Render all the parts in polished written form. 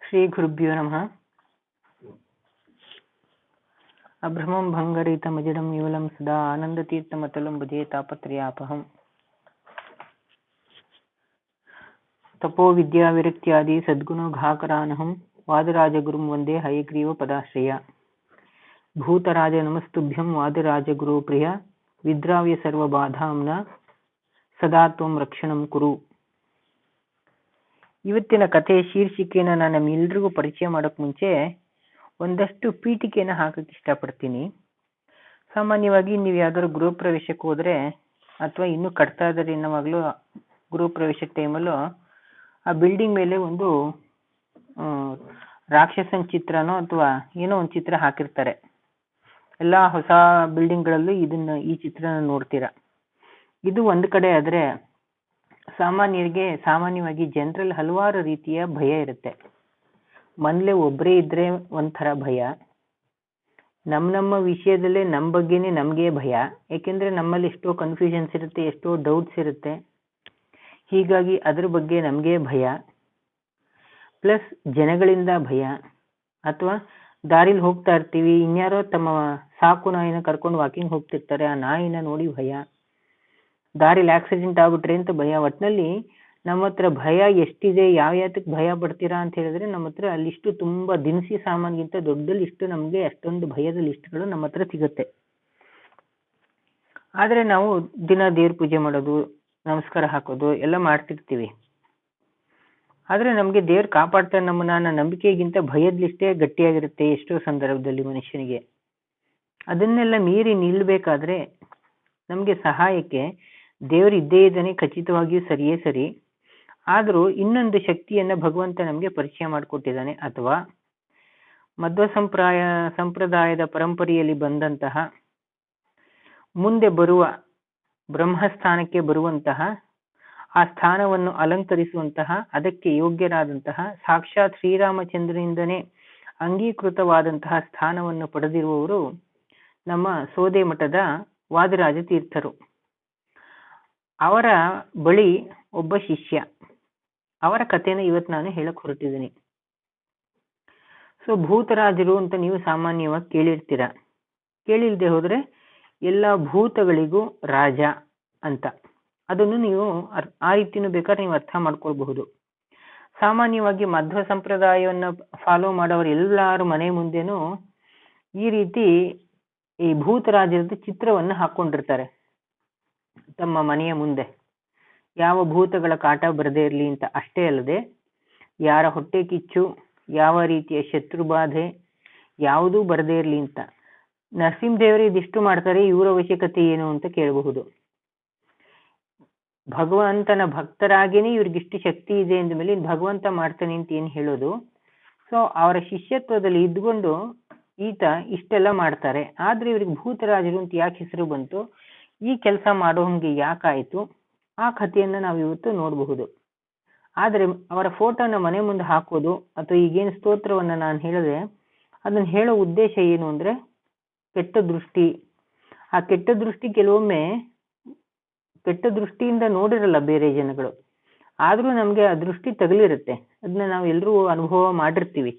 श्रीगुरुभ्यो नमः। अभ्रमं भङ्गरहितमजडं विमलं सदा आनन्दतीर्थमतलं भजे तापत्रयापहम्। तपोविद्याविरक्त्यादि सद्गुणघाकरानहं वादिराजगुरुं वन्दे हयग्रीवपदाश्रया। भूतराज नमस्तुभ्यं वादिराजगुरो प्रिय विद्राव्य सर्वबाधां न सदा त्वं रक्षणं कुरु. ಇವತ್ತಿನ ಕಥೆ ಶೀರ್ಷಿಕೆಯನ್ನು ನಾನು ನಿಮ್ಮೆಲ್ಲರಿಗೂ ಪರಿಚಯ ಮಾಡೋಕ್ಕೆ ಮುಂಚೆ ಒಂದಷ್ಟು ಪೀಠಿಕೆಯನ್ನು ಹಾಕಕ್ಕೆ ಇಷ್ಟಪಡ್ತೀನಿ. ಸಾಮಾನ್ಯವಾಗಿ ನೀವು ಯಾವ್ದಾದ್ರು ಗೃಹ ಪ್ರವೇಶಕ್ಕೆ ಹೋದರೆ ಅಥವಾ ಇನ್ನೂ ಕಟ್ತಾ ಇದ್ದಾರೆ ಇನ್ನವಾಗಲೂ ಗೃಹ ಪ್ರವೇಶ ಟೈಮಲ್ಲೂ ಆ ಬಿಲ್ಡಿಂಗ್ ಮೇಲೆ ಒಂದು ರಾಕ್ಷಸನ ಚಿತ್ರನೋ ಅಥವಾ ಏನೋ ಒಂದು ಚಿತ್ರ ಹಾಕಿರ್ತಾರೆ. ಎಲ್ಲ ಹೊಸ ಬಿಲ್ಡಿಂಗ್ಗಳಲ್ಲೂ ಈ ಚಿತ್ರನ ನೋಡ್ತೀರಾ. ಇದು ಒಂದು ಕಡೆ ಆದರೆ ಸಾಮಾನ್ಯವಾಗಿ ಜನರಲ್ಲಿ ಹಲವಾರು ರೀತಿಯ ಭಯ ಇರುತ್ತೆ. ಮನೇಲೆ ಒಬ್ಬರೇ ಇದ್ರೆ ಒಂಥರ ಭಯ, ನಮ್ಮ ವಿಷಯದಲ್ಲೇ ನಮ್ಮ ಬಗ್ಗೆನೇ ನಮಗೆ ಭಯ. ಯಾಕೆಂದ್ರೆ ನಮ್ಮಲ್ಲಿ ಎಷ್ಟೋ ಕನ್ಫ್ಯೂಷನ್ಸ್ ಇರುತ್ತೆ, ಎಷ್ಟೋ ಡೌಟ್ಸ್ ಇರುತ್ತೆ. ಹೀಗಾಗಿ ಅದ್ರ ಬಗ್ಗೆ ನಮಗೆ ಭಯ, ಪ್ಲಸ್ ಜನಗಳಿಂದ ಭಯ. ಅಥವಾ ದಾರಿಲಿ ಹೋಗ್ತಾ ಇರ್ತೀವಿ, ಇನ್ಯಾರೋ ತಮ್ಮ ಸಾಕು ನಾಯಿನ ಕರ್ಕೊಂಡು ವಾಕಿಂಗ್ ಹೋಗ್ತಿರ್ತಾರೆ, ಆ ನಾಯಿನ ನೋಡಿ ಭಯ. ದಾರಿಲಿ ಆಕ್ಸಿಡೆಂಟ್ ಆಗ್ಬಿಟ್ರೆ ಅಂತ ಭಯ. ಒಟ್ಟಿನಲ್ಲಿ ನಮ್ಮ ಹತ್ರ ಭಯ ಎಷ್ಟಿದೆ, ಯಾವ್ಯಾತಕ್ಕೆ ಭಯ ಪಡ್ತೀರಾ ಅಂತ ಹೇಳಿದ್ರೆ ನಮ್ಮ ಹತ್ರ ಲಿಸ್ಟು ತುಂಬ ದಿನಸಿ ಸಾಮಾನ್ಗಿಂತ ದೊಡ್ಡ ಲಿಸ್ಟು, ನಮಗೆ ಅಷ್ಟೊಂದು ಭಯದ ಲಿಸ್ಟ್ಗಳು ನಮ್ಮ ಹತ್ರ ಸಿಗುತ್ತೆ. ಆದರೆ ನಾವು ದಿನ ದೇವ್ರ ಪೂಜೆ ಮಾಡೋದು, ನಮಸ್ಕಾರ ಹಾಕೋದು ಎಲ್ಲ ಮಾಡ್ತಿರ್ತೀವಿ. ಆದರೆ ನಮಗೆ ದೇವ್ರು ಕಾಪಾಡ್ತಾರೆ ನಮ್ಮನ್ನ ನಂಬಿಕೆಗಿಂತ ಭಯದ ಲಿಸ್ಟೇ ಗಟ್ಟಿಯಾಗಿರುತ್ತೆ ಎಷ್ಟೋ ಸಂದರ್ಭದಲ್ಲಿ ಮನುಷ್ಯನಿಗೆ. ಅದನ್ನೆಲ್ಲ ಮೀರಿ ನಿಲ್ಲಬೇಕಾದ್ರೆ ನಮಗೆ ಸಹಾಯಕ್ಕೆ ದೇವರು ಇದ್ದೇ ಇದ್ದಾನೆ, ಖಚಿತವಾಗಿಯೂ ಸರಿಯೇ ಸರಿ. ಆದರೂ ಇನ್ನೊಂದು ಶಕ್ತಿಯನ್ನು ಭಗವಂತ ನಮಗೆ ಪರಿಚಯ ಮಾಡಿಕೊಟ್ಟಿದ್ದಾನೆ. ಅಥವಾ ಮಧ್ವ ಸಂಪ್ರದಾಯದ ಪರಂಪರೆಯಲ್ಲಿ ಬಂದಂತಹ ಮುಂದೆ ಬರುವ ಬ್ರಹ್ಮಸ್ಥಾನಕ್ಕೆ ಬರುವಂತಹ, ಆ ಸ್ಥಾನವನ್ನು ಅಲಂಕರಿಸುವಂತಹ, ಅದಕ್ಕೆ ಯೋಗ್ಯರಾದಂತಹ ಸಾಕ್ಷಾತ್ ಶ್ರೀರಾಮಚಂದ್ರನಿಂದನೇ ಅಂಗೀಕೃತವಾದಂತಹ ಸ್ಥಾನವನ್ನು ಪಡೆದಿರುವವರು ನಮ್ಮ ಸೋದೆ ಮಠದ ವಾದಿರಾಜ ತೀರ್ಥರು. ಅವರ ಬಳಿ ಒಬ್ಬ ಶಿಷ್ಯ, ಅವರ ಕಥೆನ ಇವತ್ತು ನಾನು ಹೇಳಕ್ ಹೊರಟಿದ್ದೀನಿ. ಸೊ ಭೂತರಾಜರು ಅಂತ ನೀವು ಸಾಮಾನ್ಯವಾಗಿ ಕೇಳಿರ್ತೀರ. ಕೇಳಿಲ್ದೆ ಹೋದ್ರೆ ಎಲ್ಲ ಭೂತಗಳಿಗೂ ರಾಜ ಅಂತ. ಅದನ್ನು ನೀವು ಆ ರೀತಿನೂ ಬೇಕಾದ್ರೆ ನೀವು ಅರ್ಥ ಮಾಡ್ಕೊಳ್ಬಹುದು. ಸಾಮಾನ್ಯವಾಗಿ ಮಧ್ವ ಸಂಪ್ರದಾಯವನ್ನು ಫಾಲೋ ಮಾಡೋರು ಎಲ್ಲರ ಮನೆ ಮುಂದೆನೂ ಈ ರೀತಿ ಈ ಭೂತರಾಜರದ ಚಿತ್ರವನ್ನು ಹಾಕೊಂಡಿರ್ತಾರೆ ತಮ್ಮ ಮನೆಯ ಮುಂದೆ. ಯಾವ ಭೂತಗಳ ಕಾಟ ಬರದೇ ಇರಲಿ ಅಂತ. ಅಷ್ಟೇ ಅಲ್ಲದೆ ಯಾರ ಹೊಟ್ಟೆ ಕಿಚ್ಚು, ಯಾವ ರೀತಿಯ ಶತ್ರುಬಾಧೆ ಯಾವುದೂ ಬರದೇ ಇರಲಿ ಅಂತ. ನರಸಿಂಹದೇವರು ಇದಿಷ್ಟು ಮಾಡ್ತಾರೆ, ಇವರ ಅವಶ್ಯಕತೆ ಏನು ಅಂತ ಕೇಳಬಹುದು. ಭಗವಂತನ ಭಕ್ತರಾಗೇನೆ ಇವ್ರಿಗಿಷ್ಟು ಶಕ್ತಿ ಇದೆ ಅಂದ ಮೇಲೆ ಭಗವಂತ ಮಾಡ್ತಾನೆ ಅಂತ ಏನು ಹೇಳೋದು. ಸೊ ಅವರ ಶಿಷ್ಯತ್ವದಲ್ಲಿ ಇದ್ಕೊಂಡು ಈತ ಇಷ್ಟೆಲ್ಲ ಮಾಡ್ತಾರೆ. ಆದ್ರೆ ಇವ್ರಿಗೆ ಭೂತರಾಜರು ಅಂತ ಯಾಕೆ ಹೆಸರು ಬಂತು, ಈ ಕೆಲಸ ಮಾಡೋಂಗೆ ಯಾಕಾಯ್ತು, ಆ ಕಥೆಯನ್ನು ನಾವು ಇವತ್ತು ನೋಡಬಹುದು. ಆದರೆ ಅವರ ಫೋಟೋನ ಮನೆ ಮುಂದೆ ಹಾಕೋದು ಅಥವಾ ಈಗೇನು ಸ್ತೋತ್ರವನ್ನು ನಾನು ಹೇಳಿದೆ ಅದನ್ನು ಹೇಳೋ ಉದ್ದೇಶ ಏನು ಅಂದ್ರೆ ಕೆಟ್ಟ ದೃಷ್ಟಿ. ಆ ಕೆಟ್ಟ ದೃಷ್ಟಿ ಕೆಲವೊಮ್ಮೆ ಕೆಟ್ಟ ದೃಷ್ಟಿಯಿಂದ ನೋಡಿರಲ್ಲ ಬೇರೆ ಜನಗಳು, ಆದ್ರೂ ನಮ್ಗೆ ಆ ದೃಷ್ಟಿ ತಗಲಿರುತ್ತೆ. ಅದನ್ನ ನಾವು ಎಲ್ಲರೂ ಅನುಭವ ಮಾಡಿರ್ತೀವಿ.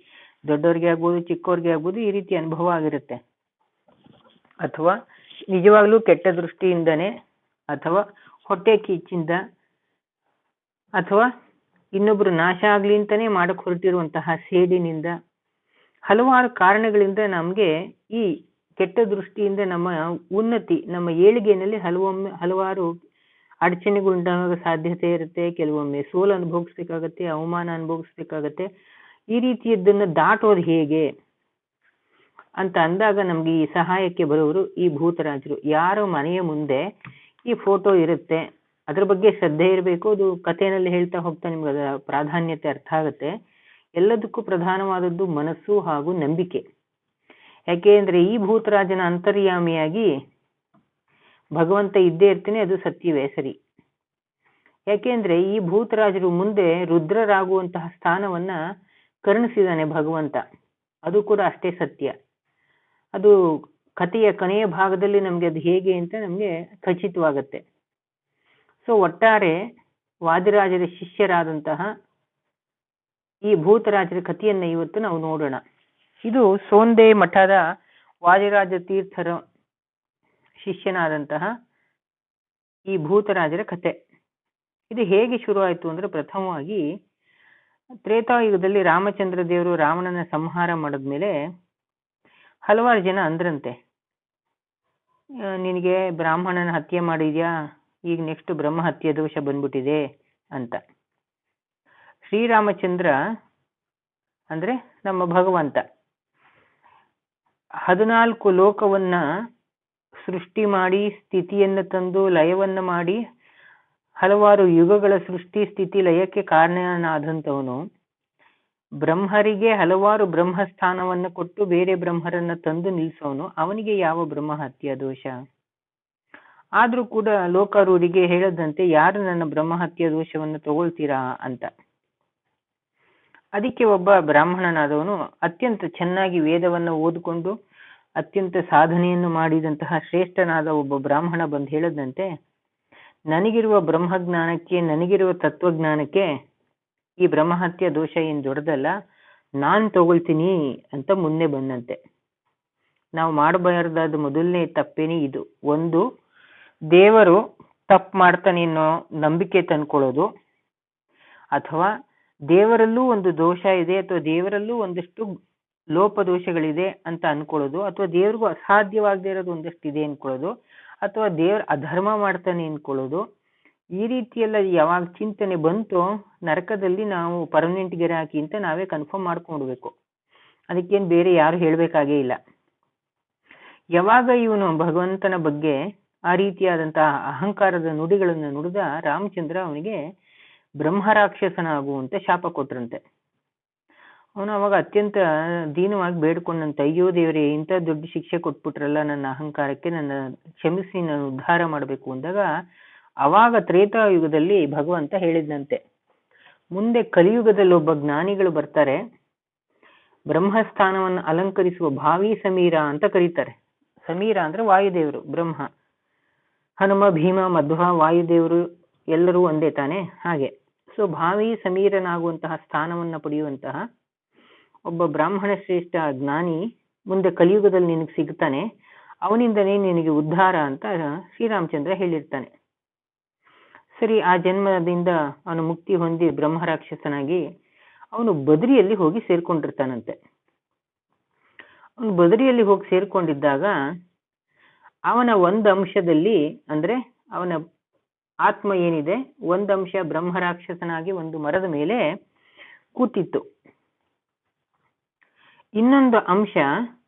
ದೊಡ್ಡವ್ರಿಗೆ ಆಗ್ಬೋದು, ಚಿಕ್ಕವ್ರಿಗೆ ಆಗ್ಬೋದು, ಈ ರೀತಿ ಅನುಭವ ಆಗಿರುತ್ತೆ. ಅಥವಾ ನಿಜವಾಗ್ಲೂ ಕೆಟ್ಟ ದೃಷ್ಟಿಯಿಂದನೇ, ಅಥವಾ ಹೊಟ್ಟೆ ಕಿಚ್ಚಿಂದ, ಅಥವಾ ಇನ್ನೊಬ್ರು ನಾಶ ಆಗ್ಲಿ ಅಂತಾನೆ ಮಾಡಕ್ ಹೊರಟಿರುವಂತಹ ಸೇಡಿನಿಂದ, ಹಲವಾರು ಕಾರಣಗಳಿಂದ ನಮ್ಗೆ ಈ ಕೆಟ್ಟ ದೃಷ್ಟಿಯಿಂದ ನಮ್ಮ ಉನ್ನತಿ, ನಮ್ಮ ಏಳಿಗೆಯಲ್ಲಿ ಹಲವಾರು ಅಡಚಣೆಗುಂಟಾಗೋ ಸಾಧ್ಯತೆ ಇರುತ್ತೆ. ಕೆಲವೊಮ್ಮೆ ಸೋಲು ಅನುಭವಿಸ್ಬೇಕಾಗತ್ತೆ, ಅವಮಾನ ಅನುಭವಿಸ್ಬೇಕಾಗತ್ತೆ. ಈ ರೀತಿಯದ್ದನ್ನು ದಾಟೋದು ಹೇಗೆ ಅಂತ ಅಂದಾಗ ನಮ್ಗೆ ಈ ಸಹಾಯಕ್ಕೆ ಬರೋರು ಈ ಭೂತರಾಜರು. ಯಾರೋ ಮನೆಯ ಮುಂದೆ ಈ ಫೋಟೋ ಇರುತ್ತೆ, ಅದ್ರ ಬಗ್ಗೆ ಶ್ರದ್ಧೆ ಇರಬೇಕು. ಅದು ಕಥೆನಲ್ಲಿ ಹೇಳ್ತಾ ಹೋಗ್ತಾ ನಿಮ್ಗೆ ಅದರ ಪ್ರಾಧಾನ್ಯತೆ ಅರ್ಥ ಆಗುತ್ತೆ. ಎಲ್ಲದಕ್ಕೂ ಪ್ರಧಾನವಾದದ್ದು ಮನಸ್ಸು ಹಾಗೂ ನಂಬಿಕೆ. ಯಾಕೆ ಅಂದ್ರೆ ಈ ಭೂತರಾಜನ ಅಂತರ್ಯಾಮಿಯಾಗಿ ಭಗವಂತ ಇದ್ದೇ ಇರ್ತಾನೆ, ಅದು ಸತ್ಯವೇ ಸರಿ. ಯಾಕೆಂದ್ರೆ ಈ ಭೂತರಾಜರು ಮುಂದೆ ರುದ್ರರಾಗುವಂತಹ ಸ್ಥಾನವನ್ನ ಕರುಣಿಸಿದಾನೆ ಭಗವಂತ, ಅದು ಕೂಡ ಅಷ್ಟೇ ಸತ್ಯ. ಅದು ಕಥೆಯ ಕೊನೆಯ ಭಾಗದಲ್ಲಿ ನಮ್ಗೆ ಅದು ಹೇಗೆ ಅಂತ ನಮ್ಗೆ ಖಚಿತವಾಗತ್ತೆ. ಸೊ ಒಟ್ಟಾರೆ ವಾದಿರಾಜರ ಶಿಷ್ಯರಾದಂತಹ ಈ ಭೂತರಾಜರ ಕಥೆಯನ್ನ ಇವತ್ತು ನಾವು ನೋಡೋಣ. ಇದು ಸೋಂದೆ ಮಠದ ವಾದಿರಾಜ ತೀರ್ಥರ ಶಿಷ್ಯನಾದಂತಹ ಈ ಭೂತರಾಜರ ಕಥೆ. ಇದು ಹೇಗೆ ಶುರು ಆಯ್ತು ಅಂದ್ರೆ, ಪ್ರಥಮವಾಗಿ ತ್ರೇತಾಯುಗದಲ್ಲಿ ರಾಮಚಂದ್ರ ದೇವರು ರಾವಣನ ಸಂಹಾರ ಮಾಡಿದ್ಮೇಲೆ ಹಲವಾರು ಜನ ಅಂದ್ರಂತೆ, ನಿನಗೆ ಬ್ರಾಹ್ಮಣನ ಹತ್ಯೆ ಮಾಡಿದ್ಯಾ, ಈಗ ನೆಕ್ಸ್ಟ್ ಬ್ರಹ್ಮ ಹತ್ಯೆ ದೋಷ ಬಂದ್ಬಿಟ್ಟಿದೆ ಅಂತ. ಶ್ರೀರಾಮಚಂದ್ರ ಅಂದ್ರೆ ನಮ್ಮ ಭಗವಂತ 14 ಲೋಕವನ್ನ ಸೃಷ್ಟಿ ಮಾಡಿ, ಸ್ಥಿತಿಯನ್ನ ತಂದು, ಲಯವನ್ನ ಮಾಡಿ, ಹಲವಾರು ಯುಗಗಳ ಸೃಷ್ಟಿ ಸ್ಥಿತಿ ಲಯಕ್ಕೆ ಕಾರಣನಾದಂಥವನು, ಬ್ರಹ್ಮರಿಗೆ ಹಲವಾರು ಬ್ರಹ್ಮಸ್ಥಾನವನ್ನು ಕೊಟ್ಟು ಬೇರೆ ಬ್ರಹ್ಮರನ್ನ ತಂದು ನಿಲ್ಸೋನು, ಅವನಿಗೆ ಯಾವ ಬ್ರಹ್ಮ ಹತ್ಯೆ ದೋಷ? ಆದ್ರೂ ಕೂಡ ಲೋಕಾರೂಢಿಗೆ ಹೇಳದಂತೆ, ಯಾರು ನನ್ನ ಬ್ರಹ್ಮ ಹತ್ಯೆ ದೋಷವನ್ನು ತಗೊಳ್ತೀರಾ ಅಂತ. ಅದಕ್ಕೆ ಒಬ್ಬ ಬ್ರಾಹ್ಮಣನಾದವನು ಅತ್ಯಂತ ಚೆನ್ನಾಗಿ ವೇದವನ್ನು ಓದಿಕೊಂಡು ಅತ್ಯಂತ ಸಾಧನೆಯನ್ನು ಮಾಡಿದಂತಹ ಶ್ರೇಷ್ಠನಾದ ಒಬ್ಬ ಬ್ರಾಹ್ಮಣ ಬಂದು ಹೇಳದಂತೆ, ನನಗಿರುವ ಬ್ರಹ್ಮಜ್ಞಾನಕ್ಕೆ, ನನಗಿರುವ ತತ್ವಜ್ಞಾನಕ್ಕೆ ಈ ಬ್ರಹ್ಮಹತ್ಯೆ ದೋಷ ಏನು ದೊಡ್ಡದಲ್ಲ, ನಾನ್ ತಗೊಳ್ತೀನಿ ಅಂತ ಮುಂದೆ ಬಂದಂತೆ. ನಾವು ಮಾಡಬಾರ್ದಾದ ಮೊದಲನೇ ತಪ್ಪೇನೆ ಇದು. ಒಂದು, ದೇವರು ತಪ್ಪು ಮಾಡ್ತಾನೆ ಅನ್ನೋ ನಂಬಿಕೆ ತಂದ್ಕೊಳ್ಳೋದು, ಅಥವಾ ದೇವರಲ್ಲೂ ಒಂದು ದೋಷ ಇದೆ, ಅಥವಾ ದೇವರಲ್ಲೂ ಒಂದಷ್ಟು ಲೋಪದೋಷಗಳಿದೆ ಅಂತ ಅನ್ಕೊಳ್ಳೋದು, ಅಥವಾ ದೇವ್ರಿಗೂ ಅಸಾಧ್ಯವಾಗದೇ ಇರೋದು ಒಂದಷ್ಟು ಇದೆ ಅನ್ಕೊಳ್ಳೋದು, ಅಥವಾ ದೇವ್ರ ಅಧರ್ಮ ಮಾಡ್ತಾನೆ ಅನ್ಕೊಳ್ಳೋದು. ಈ ರೀತಿಯೆಲ್ಲ ಯಾವಾಗ ಚಿಂತನೆ ಬಂತೋ, ನರಕದಲ್ಲಿ ನಾವು ಪರ್ಮನೆಂಟ್ ಗಿರಾಕಿ ಅಂತ ನಾವೇ ಕನ್ಫರ್ಮ್ ಮಾಡ್ಕೊಂಡ್ಬೇಕು. ಅದಕ್ಕೇನು ಬೇರೆ ಯಾರು ಹೇಳ್ಬೇಕಾಗೇ ಇಲ್ಲ. ಯಾವಾಗ ಇವನು ಭಗವಂತನ ಬಗ್ಗೆ ಆ ರೀತಿಯಾದಂತಹ ಅಹಂಕಾರದ ನುಡಿಗಳನ್ನು ನುಡಿದ, ರಾಮಚಂದ್ರ ಅವನಿಗೆ ಬ್ರಹ್ಮರಾಕ್ಷಸನಾಗುವಂತೆ ಶಾಪ ಕೊಟ್ರಂತೆ. ಅವನು ಅವಾಗ ಅತ್ಯಂತ ದೀನವಾಗಿ ಬೇಡ್ಕೊಂಡಂತೆ, ಅಯ್ಯೋ ದೇವರೇ, ಇಂಥ ದೊಡ್ಡ ಶಿಕ್ಷೆ ಕೊಟ್ಬಿಟ್ರಲ್ಲ ನನ್ನ ಅಹಂಕಾರಕ್ಕೆ, ನನ್ನ ಕ್ಷಮಿಸಿ, ನಾನು ಉದ್ಧಾರ ಮಾಡಬೇಕು ಅಂದಾಗ, ಅವಾಗ ತ್ರೇತಾಯುಗದಲ್ಲಿ ಭಗವಂತ ಹೇಳಿದಂತೆ, ಮುಂದೆ ಕಲಿಯುಗದಲ್ಲಿ ಒಬ್ಬ ಜ್ಞಾನಿಗಳು ಬರ್ತಾರೆ, ಬ್ರಹ್ಮಸ್ಥಾನವನ್ನು ಅಲಂಕರಿಸುವ ಭಾವಿ ಸಮೀರ ಅಂತ ಕರೀತಾರೆ. ಸಮೀರ ಅಂದ್ರೆ ವಾಯುದೇವರು, ಬ್ರಹ್ಮ. ಹನುಮ, ಭೀಮ, ಮಧ್ವ, ವಾಯುದೇವರು ಎಲ್ಲರೂ ಒಂದೇ ತಾನೆ. ಹಾಗೆ ಸೊ ಭಾವಿ ಸಮೀರನಾಗುವಂತಹ ಸ್ಥಾನವನ್ನ ಪಡೆಯುವಂತಹ ಒಬ್ಬ ಬ್ರಾಹ್ಮಣ ಶ್ರೇಷ್ಠ ಜ್ಞಾನಿ ಮುಂದೆ ಕಲಿಯುಗದಲ್ಲಿ ನಿನಗೆ ಸಿಗ್ತಾನೆ, ಅವನಿಂದನೇ ನಿನಗೆ ಉದ್ಧಾರ ಅಂತ ಶ್ರೀರಾಮಚಂದ್ರ ಹೇಳಿರ್ತಾನೆ. ಸರಿ, ಆ ಜನ್ಮದಿಂದ ಅವನು ಮುಕ್ತಿ ಹೊಂದಿ ಬ್ರಹ್ಮರಾಕ್ಷಸನಾಗಿ ಅವನು ಬದರಿಯಲ್ಲಿ ಹೋಗಿ ಸೇರ್ಕೊಂಡಿರ್ತಾನಂತೆ. ಅವನು ಬದರಿಯಲ್ಲಿ ಹೋಗಿ ಸೇರ್ಕೊಂಡಿದ್ದಾಗ ಅವನ ಒಂದು ಅಂಶದಲ್ಲಿ, ಅಂದ್ರೆ ಅವನ ಆತ್ಮ ಏನಿದೆ, ಒಂದು ಅಂಶ ಬ್ರಹ್ಮರಾಕ್ಷಸನಾಗಿ ಒಂದು ಮರದ ಮೇಲೆ ಕೂತಿತ್ತು. ಇನ್ನೊಂದು ಅಂಶ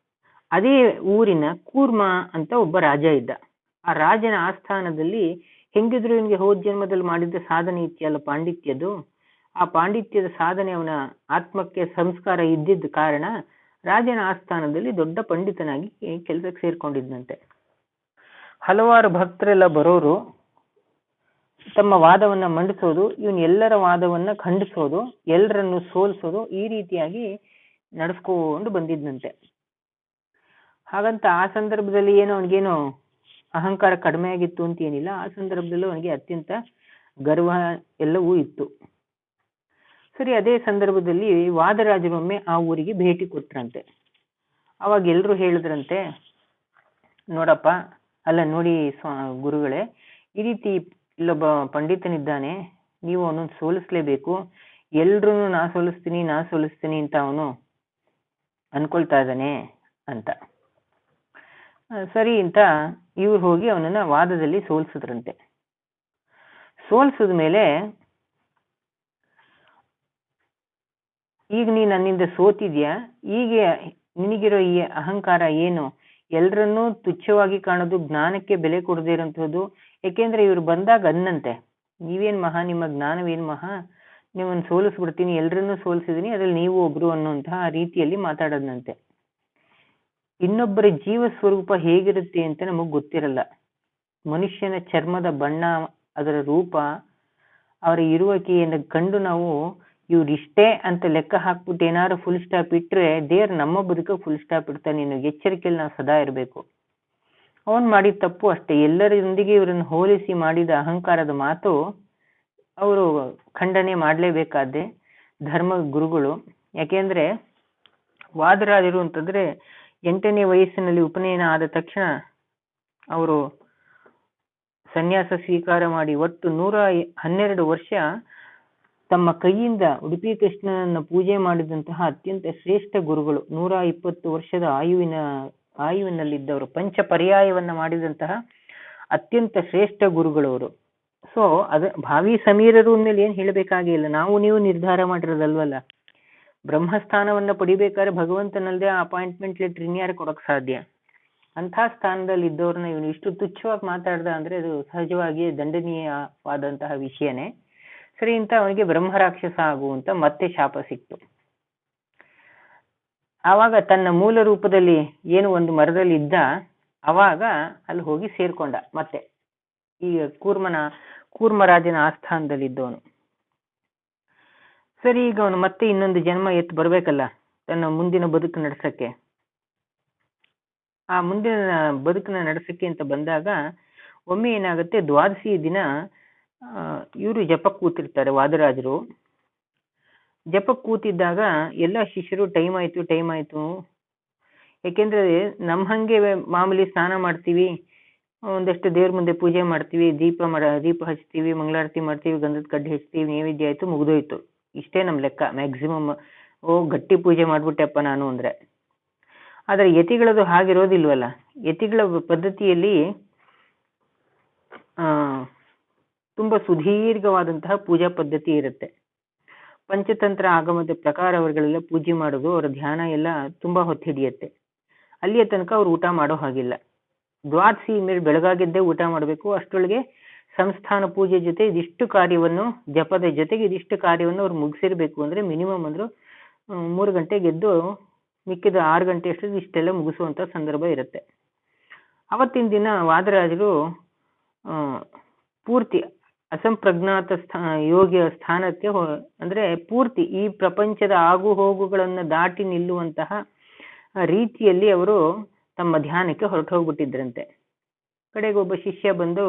ಅದೇ ಊರಿನ ಕೂರ್ಮ ಅಂತ ಒಬ್ಬ ರಾಜ ಇದ್ದ. ಆ ರಾಜನ ಆಸ್ಥಾನದಲ್ಲಿ ಹೆಂಗಿದ್ರು ಇವನಿಗೆ ಹೋದ ಜನ್ಮದಲ್ಲಿ ಮಾಡಿದ್ದ ಸಾಧನೆ ಇತ್ಯಲ್ಲ, ಪಾಂಡಿತ್ಯದು, ಆ ಪಾಂಡಿತ್ಯದ ಸಾಧನೆ ಅವನ ಆತ್ಮಕ್ಕೆ ಸಂಸ್ಕಾರ ಇದ್ದಿದ್ದ ಕಾರಣ ರಾಜನ ಆಸ್ಥಾನದಲ್ಲಿ ದೊಡ್ಡ ಪಂಡಿತನಾಗಿ ಕೆಲಸಕ್ಕೆ ಸೇರ್ಕೊಂಡಿದ್ದಂತೆ. ಹಲವಾರು ಭಕ್ತರೆಲ್ಲ ಬರೋರು, ತಮ್ಮ ವಾದವನ್ನ ಮಂಡಿಸೋದು, ಇವನ್ ಎಲ್ಲರ ವಾದವನ್ನ ಖಂಡಿಸೋದು, ಎಲ್ಲರನ್ನು ಸೋಲಿಸೋದು, ಈ ರೀತಿಯಾಗಿ ನಡೆಸ್ಕೊಂಡು ಬಂದಿದ್ದಂತೆ. ಹಾಗಂತ ಆ ಸಂದರ್ಭದಲ್ಲಿ ಏನೋ ಅವನಿಗೇನೋ ಅಹಂಕಾರ ಕಡಿಮೆ ಆಗಿತ್ತು ಅಂತ ಏನಿಲ್ಲ. ಆ ಸಂದರ್ಭದಲ್ಲೂ ಅವನಿಗೆ ಅತ್ಯಂತ ಗರ್ವ ಎಲ್ಲವೂ ಇತ್ತು. ಸರಿ, ಅದೇ ಸಂದರ್ಭದಲ್ಲಿ ವಾದರಾಜರೊಮ್ಮೆ ಆ ಊರಿಗೆ ಭೇಟಿ ಕೊಟ್ರಂತೆ. ಅವಾಗ ಎಲ್ರು ಹೇಳಿದ್ರಂತೆ, ನೋಡಪ್ಪ, ಅಲ್ಲ ನೋಡಿ ಗುರುಗಳೇ, ಈ ರೀತಿ ಇಲ್ಲೊಬ್ಬ ಪಂಡಿತನಿದ್ದಾನೆ, ನೀವು ಅವನನ್ನು ಸೋಲಿಸ್ಲೇಬೇಕು, ಎಲ್ರೂ ನಾ ಸೋಲಿಸ್ತೀನಿ ಅಂತ ಅವನು ಅನ್ಕೊಳ್ತಾ ಇದ್ದಾನೆ ಅಂತ. ಸರಿ ಅಂತ ಇವ್ರು ಹೋಗಿ ಅವನನ್ನ ವಾದದಲ್ಲಿ ಸೋಲ್ಸಿದ್ರಂತೆ. ಸೋಲ್ಸಿದ ಮೇಲೆ, ಈಗ ನೀ ನನ್ನಿಂದ ಸೋತಿದ್ಯಾ, ಈಗ ನಿನಗಿರೋ ಈ ಅಹಂಕಾರ ಏನು, ಎಲ್ರನ್ನೂ ತುಚ್ಛವಾಗಿ ಕಾಣೋದು, ಜ್ಞಾನಕ್ಕೆ ಬೆಲೆ ಕೊಡದೇ ಇರೋಂಥದ್ದು. ಯಾಕೆಂದ್ರೆ ಇವ್ರು ಬಂದಾಗ ಅನ್ನಂತೆ, ನೀವೇನ್ ಮಹಾ, ನಿಮ್ಮ ಜ್ಞಾನವೇನ್ ಮಹಾ, ನೀವನ್ನ ಸೋಲಿಸ್ಬಿಡ್ತೀನಿ, ಎಲ್ರನ್ನೂ ಸೋಲಿಸಿದೀನಿ, ಅದ್ರಲ್ಲಿ ನೀವು ಒಬ್ರು ಅನ್ನುವಂತಹ ರೀತಿಯಲ್ಲಿ ಮಾತಾಡೋದಂತೆ. ಇನ್ನೊಬ್ಬರ ಜೀವ ಸ್ವರೂಪ ಹೇಗಿರುತ್ತೆ ಅಂತ ನಮಗ್ ಗೊತ್ತಿರಲ್ಲ. ಮನುಷ್ಯನ ಚರ್ಮದ ಬಣ್ಣ, ಅದರ ರೂಪ, ಅವರ ಇರುವಿಕೆಯನ್ನು ಕಂಡು ನಾವು ಇವ್ರಿಷ್ಟೇ ಅಂತ ಲೆಕ್ಕ ಹಾಕ್ಬಿಟ್ಟು ಏನಾದ್ರು ಫುಲ್ ಸ್ಟಾಪ್ ಇಟ್ರೆ, ದೇವ್ರು ನಮ್ಮ ಬದುಕ ಫುಲ್ ಸ್ಟಾಪ್ ಇಡ್ತಾನೆ. ಇನ್ನು ಎಚ್ಚರಿಕೆಯಲ್ಲಿ ನಾವು ಸದಾ ಇರಬೇಕು. ಅವನ್ ಮಾಡಿದ ತಪ್ಪು ಅಷ್ಟೇ. ಎಲ್ಲರೊಂದಿಗೆ ಇವರನ್ನು ಹೋಲಿಸಿ ಮಾಡಿದ ಅಹಂಕಾರದ ಮಾತು ಅವರು ಖಂಡನೆ ಮಾಡಲೇಬೇಕಾದ್ದೆ. ಧರ್ಮ ಗುರುಗಳು. ಯಾಕೆಂದ್ರೆ ವಾದರಾಜರು ಅಂತಂದ್ರೆ 8ನೇ ವಯಸ್ಸಿನಲ್ಲಿ ಉಪನಯನ ಆದ ತಕ್ಷಣ ಅವರು ಸನ್ಯಾಸ ಸ್ವೀಕಾರ ಮಾಡಿ ಒಟ್ಟು 112 ವರ್ಷ ತಮ್ಮ ಕೈಯಿಂದ ಉಡುಪಿ ಕೃಷ್ಣನನ್ನ ಪೂಜೆ ಮಾಡಿದಂತಹ ಅತ್ಯಂತ ಶ್ರೇಷ್ಠ ಗುರುಗಳು. 120 ವರ್ಷದ ಆಯುವಿನಲ್ಲಿದ್ದವರು, ಪಂಚ ಪರ್ಯಾಯವನ್ನ ಮಾಡಿದಂತಹ ಅತ್ಯಂತ ಶ್ರೇಷ್ಠ ಗುರುಗಳವರು. ಸೊ ಭಾವಿ ಸಮೀರರು ಅಂದ್ಮೇಲೆ ಏನ್ ಹೇಳಬೇಕಾಗಿಲ್ಲ, ನಾವು ನೀವು ನಿರ್ಧಾರ ಮಾಡಿರೋದಲ್ವಲ್ಲ. ಬ್ರಹ್ಮಸ್ಥಾನವನ್ನ ಪಡಿಬೇಕಾದ್ರೆ ಭಗವಂತನಲ್ಲದೆ ಅಪಾಯಿಂಟ್ಮೆಂಟ್ ಲೆಟರ್ ಇನ್ಯಾರು ಕೊಡಕ್ ಸಾಧ್ಯ? ಅಂಥ ಸ್ಥಾನದಲ್ಲಿ ಇದ್ದವ್ರನ್ನ ಇವನು ಇಷ್ಟು ತುಚ್ಛವಾಗಿ ಮಾತಾಡ್ದ ಅಂದ್ರೆ ಅದು ಸಹಜವಾಗಿ ದಂಡನೀಯವಾದಂತಹ ವಿಷಯನೇ. ಸರಿ, ಅಂತ ಅವನಿಗೆ ಬ್ರಹ್ಮರಾಕ್ಷಸ ಆಗುವಂತ ಮತ್ತೆ ಶಾಪ ಸಿಕ್ತು. ಆವಾಗ ತನ್ನ ಮೂಲ ರೂಪದಲ್ಲಿ ಏನು ಒಂದು ಮರದಲ್ಲಿ ಇದ್ದ, ಅವಾಗ ಅಲ್ಲಿ ಹೋಗಿ ಸೇರ್ಕೊಂಡ. ಮತ್ತೆ ಈಗ ಕೂರ್ಮರಾಜನ ಆಸ್ಥಾನದಲ್ಲಿ ಇದ್ದವನು. ಸರಿ, ಈಗ ಅವನು ಮತ್ತೆ ಇನ್ನೊಂದು ಜನ್ಮ ಎತ್ತು ಬರ್ಬೇಕಲ್ಲ ತನ್ನ ಮುಂದಿನ ಬದುಕು ನಡೆಸಕ್ಕೆ. ಆ ಮುಂದಿನ ಬದುಕನ್ನ ನಡೆಸಕ್ಕೆ ಅಂತ ಬಂದಾಗ ಒಮ್ಮೆ ಏನಾಗುತ್ತೆ, ದ್ವಾದಶಿ ದಿನ ಇವರು ಜಪಕ್ಕೆ ಕೂತಿರ್ತಾರೆ ವಾದರಾಜರು. ಜಪಕ್ಕೆ ಕೂತಿದ್ದಾಗ ಎಲ್ಲ ಶಿಷ್ಯರು ಟೈಮ್ ಆಯ್ತು. ಯಾಕೆಂದ್ರೆ ನಮ್ಮ ಹಂಗೆ ಮಾಮೂಲಿ ಸ್ನಾನ ಮಾಡ್ತೀವಿ, ಒಂದಷ್ಟು ದೇವ್ರ ಮುಂದೆ ಪೂಜೆ ಮಾಡ್ತೀವಿ, ದೀಪ ಹಚ್ತೀವಿ, ಮಂಗಳಾರತಿ ಮಾಡ್ತೀವಿ, ಗಂಧದ ಕಡ್ಡಿ ಹಚ್ತೀವಿ, ನೈವೇದ್ಯ ಆಯ್ತು, ಮುಗಿದೋಯ್ತು. ಇಷ್ಟೇ ನಮ್ ಲೆಕ್ಕ ಮ್ಯಾಕ್ಸಿಮಮ್. ಗಟ್ಟಿ ಪೂಜೆ ಮಾಡ್ಬಿಟ್ಟೆಪ್ಪ ನಾನು ಅಂದ್ರೆ. ಆದ್ರೆ ಯತಿಗಳದು ಹಾಗಿರೋದಿಲ್ವಲ್ಲ. ಯತಿಗಳ ಪದ್ಧತಿಯಲ್ಲಿ ತುಂಬಾ ಸುದೀರ್ಘವಾದಂತಹ ಪೂಜಾ ಪದ್ಧತಿ ಇರುತ್ತೆ. ಪಂಚತಂತ್ರ ಆಗಮದ ಪ್ರಕಾರ ಅವರುಗಳೆಲ್ಲ ಪೂಜೆ ಮಾಡೋದು, ಅವರ ಧ್ಯಾನ ಎಲ್ಲ ತುಂಬಾ ಹೊತ್ತು ಹಿಡಿಯುತ್ತೆ. ಅಲ್ಲಿಯ ತನಕ ಅವ್ರು ಊಟ ಮಾಡೋ ಹಾಗಿಲ್ಲ. ದ್ವಾದಶಿ ಮೇಲೆ ಬೆಳಗಾಗಿದ್ದೇ ಊಟ ಮಾಡಬೇಕು. ಅಷ್ಟರೊಳಗೆ ಸಂಸ್ಥಾನ ಪೂಜೆ ಜೊತೆ ಇದಿಷ್ಟು ಕಾರ್ಯವನ್ನು, ಜಪದ ಜೊತೆಗೆ ಇದಿಷ್ಟು ಕಾರ್ಯವನ್ನು ಅವ್ರು ಮುಗಿಸಿರ್ಬೇಕು. ಅಂದ್ರೆ ಮಿನಿಮಮ್ ಅಂದ್ರು 3 ಗಂಟೆಗೆ ಎದ್ದು ಮಿಕ್ಕಿದ 6 ಗಂಟೆ ಅಷ್ಟೊಂದು ಇಷ್ಟೆಲ್ಲ ಮುಗಿಸುವಂತ ಸಂದರ್ಭ ಇರುತ್ತೆ. ಅವತ್ತಿನ ದಿನ ವಾದರಾಜರು ಪೂರ್ತಿ ಅಸಂಪ್ರಜ್ಞಾತ ಯೋಗಿಯ ಸ್ಥಾನಕ್ಕೆ ಅಂದ್ರೆ ಪೂರ್ತಿ ಈ ಪ್ರಪಂಚದ ಆಗು ಹೋಗುಗಳನ್ನ ದಾಟಿ ನಿಲ್ಲುವಂತಹ ರೀತಿಯಲ್ಲಿ ಅವರು ತಮ್ಮ ಧ್ಯಾನಕ್ಕೆ ಹೊರಟು ಹೋಗ್ಬಿಟ್ಟಿದ್ರಂತೆ. ಕಡೆಗೆ ಒಬ್ಬ ಶಿಷ್ಯ ಬಂದು,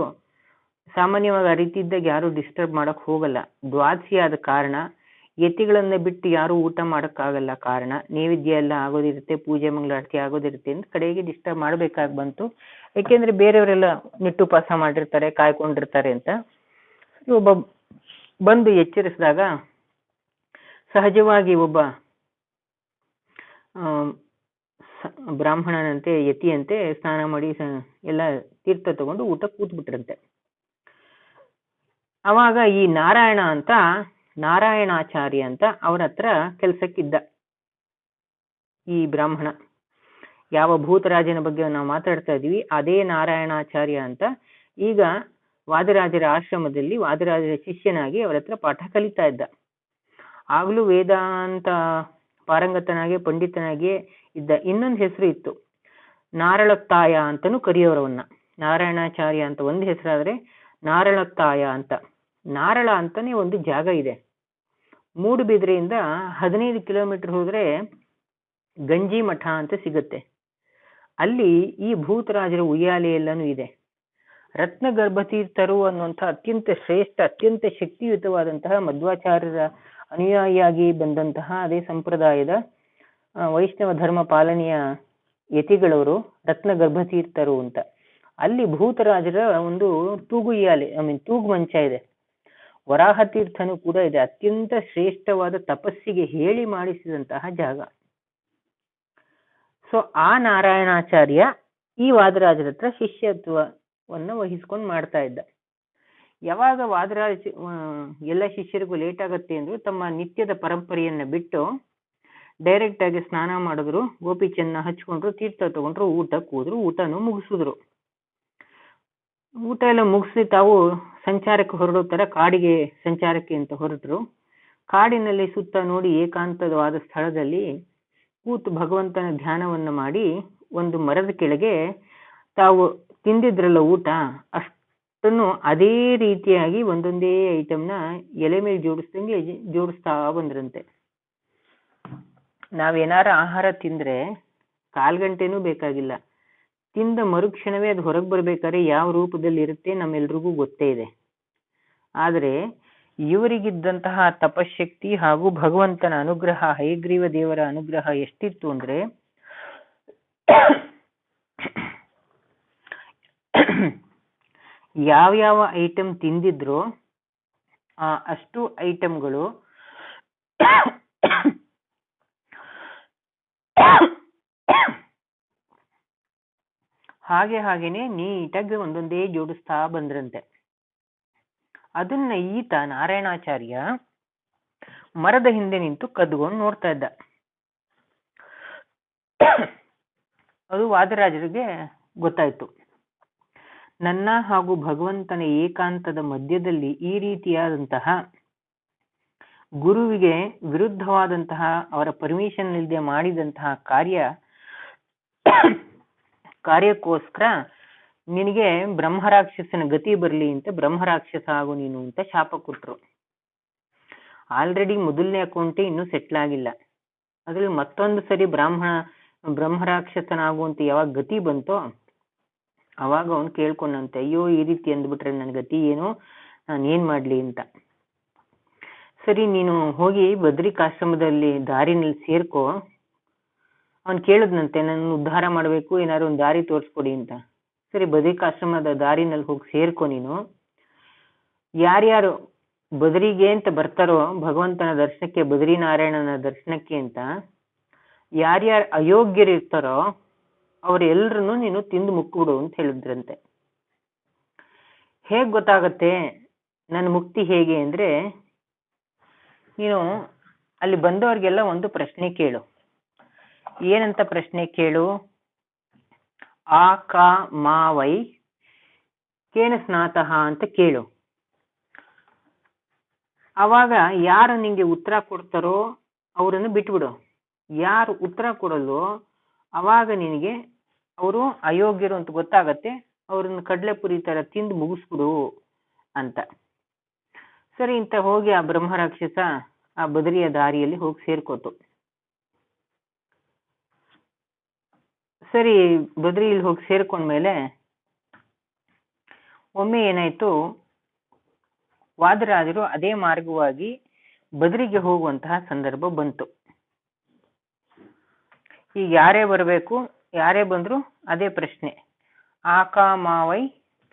ಸಾಮಾನ್ಯವಾಗಿ ಆ ರೀತಿ ಇದ್ದಾಗ ಯಾರು ಡಿಸ್ಟರ್ಬ್ ಮಾಡಕ್ ಹೋಗಲ್ಲ, ದ್ವಾದಶಿ ಆದ ಕಾರಣ ಯತಿಗಳನ್ನ ಬಿಟ್ಟು ಯಾರು ಊಟ ಮಾಡಕ್ಕಾಗಲ್ಲ, ಕಾರಣ ನೈವೇದ್ಯ ಎಲ್ಲ ಆಗೋದಿರುತ್ತೆ, ಪೂಜೆ ಮಂಗಳಾರತಿ ಆಗೋದಿರುತ್ತೆ ಅಂತ ಕಡೆಗೆ ಡಿಸ್ಟರ್ಬ್ ಮಾಡ್ಬೇಕಾಗಿ ಬಂತು. ಯಾಕೆಂದ್ರೆ ಬೇರೆಯವರೆಲ್ಲ ನಿಟ್ಟುಪವಾಸ ಮಾಡಿರ್ತಾರೆ, ಕಾಯ್ಕೊಂಡಿರ್ತಾರೆ ಅಂತ. ಒಬ್ಬ ಬಂದು ಎಚ್ಚರಿಸಿದಾಗ ಸಹಜವಾಗಿ ಒಬ್ಬ ಬ್ರಾಹ್ಮಣನಂತೆ ಯತಿಯಂತೆ ಸ್ನಾನ ಮಾಡಿ ಎಲ್ಲ ತೀರ್ಥ ತಗೊಂಡು ಊಟ ಕೂತ್ಬಿಟ್ರಂತೆ. ಅವಾಗ ಈ ನಾರಾಯಣಾಚಾರ್ಯ ಅಂತ ಅವ್ರ ಹತ್ರ ಕೆಲ್ಸಕ್ಕಿದ್ದ ಈ ಬ್ರಾಹ್ಮಣ. ಯಾವ ಭೂತರಾಜನ ಬಗ್ಗೆ ನಾವು ಮಾತಾಡ್ತಾ ಇದೀವಿ ಅದೇ ನಾರಾಯಣಾಚಾರ್ಯ ಅಂತ ಈಗ ವಾದರಾಜರ ಆಶ್ರಮದಲ್ಲಿ ವಾದರಾಜರ ಶಿಷ್ಯನಾಗಿ ಅವರ ಹತ್ರ ಪಾಠ ಕಲಿತಾ ಇದ್ದ. ಆಗ್ಲೂ ವೇದಾಂತ ಪಾರಂಗತನಾಗಿ ಪಂಡಿತನಾಗಿಯೇ ಇದ್ದ. ಇನ್ನೊಂದು ಹೆಸರು ಇತ್ತು, ನಾರಳತ್ತಾಯ ಅಂತನೂ ಕರೆಯೋರವನ್ನ. ನಾರಾಯಣಾಚಾರ್ಯ ಅಂತ ಒಂದು ಹೆಸರಾದ್ರೆ ನಾರಳತ್ತಾಯ ಅಂತ. ನಾರಳ ಅಂತಾನೆ ಒಂದು ಜಾಗ ಇದೆ. ಮೂಡುಬಿದ್ರೆಯಿಂದ 15 ಕಿಲೋಮೀಟರ್ ಹೋದ್ರೆ ಗಂಜಿ ಮಠ ಅಂತ ಸಿಗುತ್ತೆ. ಅಲ್ಲಿ ಈ ಭೂತರಾಜರ ಉಯ್ಯಾಲೆ ಎಲ್ಲಾನು ಇದೆ. ರತ್ನ ಗರ್ಭತೀರ್ಥರು ಅನ್ನುವಂಥ ಅತ್ಯಂತ ಶ್ರೇಷ್ಠ, ಅತ್ಯಂತ ಶಕ್ತಿಯುತವಾದಂತಹ ಮಧ್ವಾಚಾರ್ಯರ ಅನುಯಾಯಿಯಾಗಿ ಬಂದಂತಹ ಅದೇ ಸಂಪ್ರದಾಯದ ವೈಷ್ಣವ ಧರ್ಮ ಪಾಲನೆಯ ಯತಿಗಳವರು ರತ್ನ ಗರ್ಭತೀರ್ಥರು ಅಂತ. ಅಲ್ಲಿ ಭೂತರಾಜರ ಒಂದು ತೂಗುಯ್ಯಾಲೆ, ತೂಗು ಮಂಚ ಇದೆ. ವರಾಹ ತೀರ್ಥನು ಕೂಡ ಇದೆ. ಅತ್ಯಂತ ಶ್ರೇಷ್ಠವಾದ ತಪಸ್ಸಿಗೆ ಹೇಳಿ ಮಾಡಿಸಿದಂತಹ ಜಾಗ. ಸೊ ಆ ನಾರಾಯಣಾಚಾರ್ಯ ಈ ವಾದರಾಜರ ಹತ್ರ ಶಿಷ್ಯತ್ವವನ್ನು ವಹಿಸ್ಕೊಂಡು ಮಾಡ್ತಾ ಇದ್ದ. ಯಾವಾಗ ವಾದರಾಜ್ ಎಲ್ಲ ಶಿಷ್ಯರಿಗೂ ಲೇಟ್ ಆಗತ್ತೆ ಅಂದ್ರು ತಮ್ಮ ನಿತ್ಯದ ಪರಂಪರೆಯನ್ನ ಬಿಟ್ಟು ಡೈರೆಕ್ಟ್ ಆಗಿ ಸ್ನಾನ ಮಾಡಿದ್ರು, ಗೋಪಿ ಚೆನ್ನ ಹಚ್ಕೊಂಡ್ರು, ತೀರ್ಥ ತಗೊಂಡ್ರು, ಊಟಕ್ಕೆ ಹೋದ್ರು, ಊಟನೂ ಮುಗಿಸಿದ್ರು. ಊಟ ಎಲ್ಲ ಮುಗಿಸಿ ತಾವು ಸಂಚಾರಕ್ಕೆ ಹೊರಡೋ ತರ ಕಾಡಿಗೆ ಸಂಚಾರಕ್ಕೆ ಅಂತ ಹೊರಟರು. ಕಾಡಿನಲ್ಲಿ ಸುತ್ತ ನೋಡಿ ಏಕಾಂತವಾದ ಸ್ಥಳದಲ್ಲಿ ಕೂತು ಭಗವಂತನ ಧ್ಯಾನವನ್ನ ಮಾಡಿ ಒಂದು ಮರದ ಕೆಳಗೆ ತಾವು ತಿಂದಿದ್ರಲ್ಲ ಊಟ ಅಷ್ಟನ್ನು ಅದೇ ರೀತಿಯಾಗಿ ಒಂದೊಂದೇ ಐಟಮ್ನ ಎಲೆ ಮೇಲೆ ಜೋಡಿಸ್ದಂಗೆ ಜೋಡಿಸ್ತಾ ಬಂದ್ರಂತೆ. ನಾವೇನಾರ ಆಹಾರ ತಿಂದ್ರೆ 1/4 ಗಂಟೆನೂ ಬೇಕಾಗಿಲ್ಲ, ತಿಂದ ಮರುಕ್ಷಣವೇ ಅದು ಹೊರಗೆ ಬರ್ಬೇಕಾದ್ರೆ ಯಾವ ರೂಪದಲ್ಲಿ ಇರುತ್ತೆ ನಮ್ಮೆಲ್ರಿಗೂ ಗೊತ್ತೇ ಇದೆ. ಆದ್ರೆ ಇವರಿಗಿದ್ದಂತಹ ತಪಶಕ್ತಿ ಹಾಗೂ ಭಗವಂತನ ಅನುಗ್ರಹ, ಹಯಗ್ರೀವ ದೇವರ ಅನುಗ್ರಹ ಎಷ್ಟಿತ್ತು ಅಂದ್ರೆ ಯಾವ್ಯಾವ ಐಟಮ್ ತಿಂದಿದ್ರು ಅಷ್ಟು ಐಟಮ್ಗಳು ಹಾಗೇನೆ ನೀಟಾಗಿ ಒಂದೊಂದೇ ಜೋಡಿಸ್ತಾ ಬಂದ್ರಂತೆ. ಅದನ್ನ ಈತ ನಾರಾಯಣಾಚಾರ್ಯ ಮರದ ಹಿಂದೆ ನಿಂತು ಕದ್ಕೊಂಡು ನೋಡ್ತಾ ಇದ್ದ. ಅದು ವಾದರಾಜರಿಗೆ ಗೊತ್ತಾಯ್ತು. ನನ್ನ ಹಾಗೂ ಭಗವಂತನ ಏಕಾಂತದ ಮಧ್ಯದಲ್ಲಿ ಈ ರೀತಿಯಾದಂತಹ ಗುರುವಿಗೆ ವಿರುದ್ಧವಾದಂತಹ ಅವರ ಪರ್ಮಿಷನ್ ಇಲ್ಲದೆ ಮಾಡಿದಂತಹ ಕಾರ್ಯಕ್ಕೋಸ್ಕರ ನಿನಗೆ ಬ್ರಹ್ಮರಾಕ್ಷಸನ ಗತಿ ಬರಲಿ ಅಂತ ಬ್ರಹ್ಮರಾಕ್ಷಸ ಆಗು ನೀನು ಅಂತ ಶಾಪ ಕೊಟ್ರು. ಆಲ್ರೆಡಿ ಮೊದಲನೇ ಅಕೌಂಟೇ ಇನ್ನೂ ಸೆಟ್ಲ್ ಆಗಿಲ್ಲ, ಅದ್ರಲ್ಲಿ ಮತ್ತೊಂದು ಸರಿ ಬ್ರಹ್ಮರಾಕ್ಷಸನಾಗುವಂತ ಯಾವಾಗ ಗತಿ ಬಂತೋ ಅವಾಗ ಅವನು ಕೇಳ್ಕೊಂಡಂತೆ, ಅಯ್ಯೋ ಈ ರೀತಿ ಅಂದ್ಬಿಟ್ರೆ ನನ್ನ ಗತಿ ಏನು, ನಾನು ಏನ್ ಮಾಡ್ಲಿ ಅಂತ. ಸರಿ ನೀನು ಹೋಗಿ ಬದ್ರಿಕಾಶ್ರಮದಲ್ಲಿ ದಾರಿನಲ್ಲಿ ಸೇರ್ಕೋ. ಅವನ್ ಕೇಳಿದ್ನಂತೆ, ನನ್ನ ಉದ್ಧಾರ ಮಾಡ್ಬೇಕು, ಏನಾದ್ರು ಒಂದು ದಾರಿ ತೋರಿಸ್ಕೊಡಿ ಅಂತ. ಸರಿ ಬದ್ರಿಕಾಶ್ರಮದ ದಾರಿನಲ್ಲಿ ಹೋಗಿ ಸೇರ್ಕೊ. ನೀನು ಯಾರ್ಯಾರು ಬದರಿಗೆ ಅಂತ ಬರ್ತಾರೋ ಭಗವಂತನ ದರ್ಶನಕ್ಕೆ, ಬದ್ರಿನಾರಾಯಣನ ದರ್ಶನಕ್ಕೆ ಅಂತ ಯಾರ್ಯಾರು ಅಯೋಗ್ಯರು ಇರ್ತಾರೋ ಅವ್ರೆಲ್ರನ್ನು ನೀನು ತಿಂದು ಮುಕ್ಬಿಡು ಅಂತ ಹೇಳಿದ್ರಂತೆ. ಹೇಗ್ ಗೊತ್ತಾಗತ್ತೆ ನನ್ನ ಮುಕ್ತಿ ಹೇಗೆ ಅಂದ್ರೆ, ನೀನು ಅಲ್ಲಿ ಬಂದವ್ರಿಗೆಲ್ಲ ಒಂದು ಪ್ರಶ್ನೆ ಕೇಳು. ಏನಂತ ಪ್ರಶ್ನೆ ಕೇಳು? ಆ ಕ ಮಾ ವೈ ಕೇನ ಸ್ನಾತಃ ಅಂತ ಕೇಳು. ಅವಾಗ ಯಾರು ನಿಂಗೆ ಉತ್ತರ ಕೊಡ್ತಾರೋ ಅವರನ್ನು ಬಿಟ್ಬಿಡು. ಯಾರು ಉತ್ತರ ಕೊಡಲ್ವೋ ಅವಾಗ ನಿನಗೆ ಅವರು ಅಯೋಗ್ಯರು ಅಂತ ಗೊತ್ತಾಗತ್ತೆ, ಅವ್ರನ್ನ ಕಡ್ಲೆಪುರಿ ತರ ತಿಂದು ಮುಗಿಸ್ಬಿಡು ಅಂತ. ಸರಿ ಇಂತ ಹೋಗಿ ಆ ಬ್ರಹ್ಮರಾಕ್ಷಸ ಆ ಬದರಿಯ ದಾರಿಯಲ್ಲಿ ಹೋಗಿ ಸೇರ್ಕೋತು. ಸರಿ ಬದ್ರಿಯಲ್ಲಿ ಹೋಗಿ ಸೇರ್ಕೊಂಡ್ಮೇಲೆ ಒಮ್ಮೆ ಏನಾಯ್ತು, ವಾದರಾಜರು ಅದೇ ಮಾರ್ಗವಾಗಿ ಬದ್ರಿಗೆ ಹೋಗುವಂತಹ ಸಂದರ್ಭ ಬಂತು. ಈಗ ಯಾರೇ ಬರಬೇಕು, ಯಾರೇ ಬಂದ್ರು ಅದೇ ಪ್ರಶ್ನೆ, ಆಕ ಮಾವೈ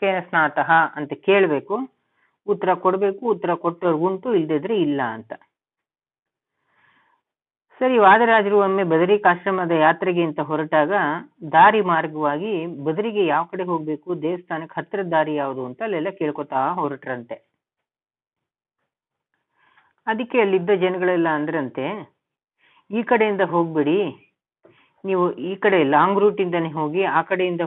ಕೇನ ಸ್ನಾತಃ ಅಂತ ಕೇಳಬೇಕು, ಉತ್ತರ ಕೊಡ್ಬೇಕು. ಉತ್ತರ ಕೊಟ್ಟವ್ರು ಉಂಟು, ಇಲ್ದಿದ್ರೆ ಇಲ್ಲ ಅಂತ. ಸರಿ ವಾದರಾಜರು ಒಮ್ಮೆ ಬದರಿಕಾಶ್ರಮದ ಯಾತ್ರೆಗೆ ಅಂತ ಹೊರಟಾಗ ದಾರಿ ಮಾರ್ಗವಾಗಿ ಬದರಿಗೆ ಯಾವ ಕಡೆ ಹೋಗ್ಬೇಕು, ದೇವಸ್ಥಾನಕ್ಕೆ ಹತ್ತಿರದ ದಾರಿ ಯಾವುದು ಅಂತ ಅಲ್ಲೆಲ್ಲ ಕೇಳ್ಕೊತಾ ಹೊರಟ್ರಂತೆ. ಅದಕ್ಕೆ ಅಲ್ಲಿದ್ದ ಜನಗಳೆಲ್ಲ ಅಂದ್ರಂತೆ, ಈ ಕಡೆಯಿಂದ ಹೋಗ್ಬೇಡಿ, ನೀವು ಈ ಕಡೆ ಲಾಂಗ್ ರೂಟ್ ಇಂದಾನೆ ಹೋಗಿ, ಆ ಕಡೆಯಿಂದ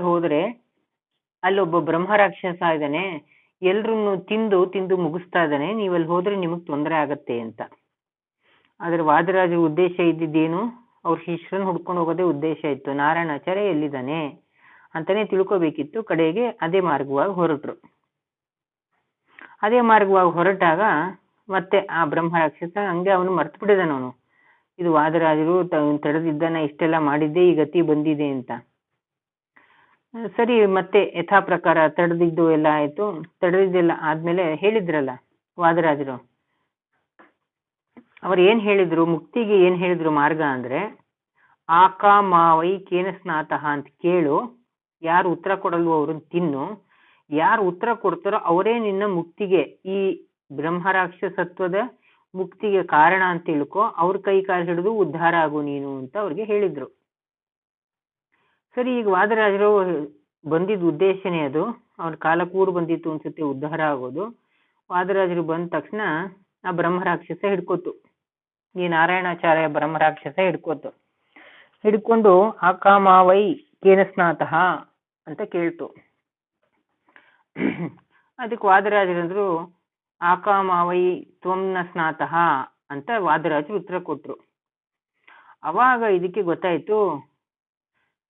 ಹೋದ್ರೆ ಅಲ್ಲೊಬ್ಬ ಬ್ರಹ್ಮರಾಕ್ಷಸ ಇದ್ದಾನೆ, ಎಲ್ರನ್ನು ತಿಂದು ಮುಗಿಸ್ತಾ ಇದ್ದಾನೆ, ನೀವಲ್ಲಿ ಹೋದ್ರೆ ನಿಮಗ್ ತೊಂದರೆ ಆಗತ್ತೆ ಅಂತ. ಆದ್ರೆ ವಾದರಾಜರ ಉದ್ದೇಶ ಇದ್ದಿದ್ದೇನು, ಅವ್ರ ಶಿಷ್ಯರನ್ನು ಹುಡ್ಕೊಂಡು ಹೋಗೋದೇ ಉದ್ದೇಶ ಇತ್ತು. ನಾರಾಯಣಾಚಾರ್ಯ ಎಲ್ಲಿದ್ದಾನೆ ಅಂತಾನೆ ತಿಳ್ಕೊಬೇಕಿತ್ತು. ಕಡೆಗೆ ಅದೇ ಮಾರ್ಗವಾಗಿ ಹೊರಟ್ರು. ಅದೇ ಮಾರ್ಗವಾಗಿ ಹೊರಟಾಗ ಮತ್ತೆ ಆ ಬ್ರಹ್ಮರಾಕ್ಷಸ ಹಂಗೆ ಅವನು ಮರ್ತು ಬಿಡಿದಾನ. ಅವನು ಇದು ವಾದರಾಜರು ತಡೆದಿದ್ದಾನ, ಇಷ್ಟೆಲ್ಲ ಮಾಡಿದ್ದೆ, ಈ ಗತಿ ಬಂದಿದೆ ಅಂತ. ಸರಿ ಮತ್ತೆ ಯಥಾ ಪ್ರಕಾರ ತಡೆದಿದ್ದು ಎಲ್ಲ ಆಯ್ತು. ತಡೆದಿದ್ದೆಲ್ಲ ಆದ್ಮೇಲೆ ಹೇಳಿದ್ರಲ್ಲ ವಾದರಾಜರು, ಅವ್ರು ಏನ್ ಹೇಳಿದ್ರು, ಮುಕ್ತಿಗೆ ಏನ್ ಹೇಳಿದ್ರು ಮಾರ್ಗ ಅಂದ್ರೆ, ಆಕ ಮಾವೈ ಕೇನ ಸ್ನಾತಃ ಅಂತ ಕೇಳು, ಯಾರು ಉತ್ತರ ಕೊಡಲ್ವೋ ಅವ್ರನ್ನ ತಿನ್ನು, ಯಾರು ಉತ್ತರ ಕೊಡ್ತಾರೋ ಅವರೇ ನಿನ್ನ ಮುಕ್ತಿಗೆ, ಈ ಬ್ರಹ್ಮರಾಕ್ಷಸತ್ವದ ಮುಕ್ತಿಗೆ ಕಾರಣ ಅಂತ ತಿಳ್ಕೊ, ಅವ್ರ ಕೈ ಕಾಲು ಹಿಡಿದು ಉದ್ಧಾರ ಆಗು ನೀನು ಅಂತ ಅವ್ರಿಗೆ ಹೇಳಿದ್ರು. ಸರಿ ಈಗ ವಾದರಾಜರು ಬಂದಿದ್ದ ಉದ್ದೇಶನೇ ಅದು, ಅವ್ರ ಕಾಲ ಕೂರು ಬಂದಿತ್ತು ಅನ್ಸುತ್ತೆ ಉದ್ಧಾರ ಆಗೋದು. ವಾದರಾಜರು ಬಂದ ತಕ್ಷಣ ಆ ಬ್ರಹ್ಮರಾಕ್ಷಸ ಹಿಡ್ಕೋತು, ಈ ನಾರಾಯಣಾಚಾರ್ಯ ಬ್ರಹ್ಮರಾಕ್ಷಸ ಹಿಡ್ಕೊಂಡು ಆಕ ಮಾವೈ ಕೇನ ಸ್ನಾತಃ ಅಂತ ಕೇಳ್ತು. ಅದಕ್ಕೆ ವಾದರಾಜರಂದ್ರು ಆಕ ಮಾವೈ ತ್ವಮ್ನ ಸ್ನಾತಃ ಅಂತ ವಾದರಾಜರು ಉತ್ತರ ಕೊಟ್ರು. ಅವಾಗ ಇದಕ್ಕೆ ಗೊತ್ತಾಯ್ತು,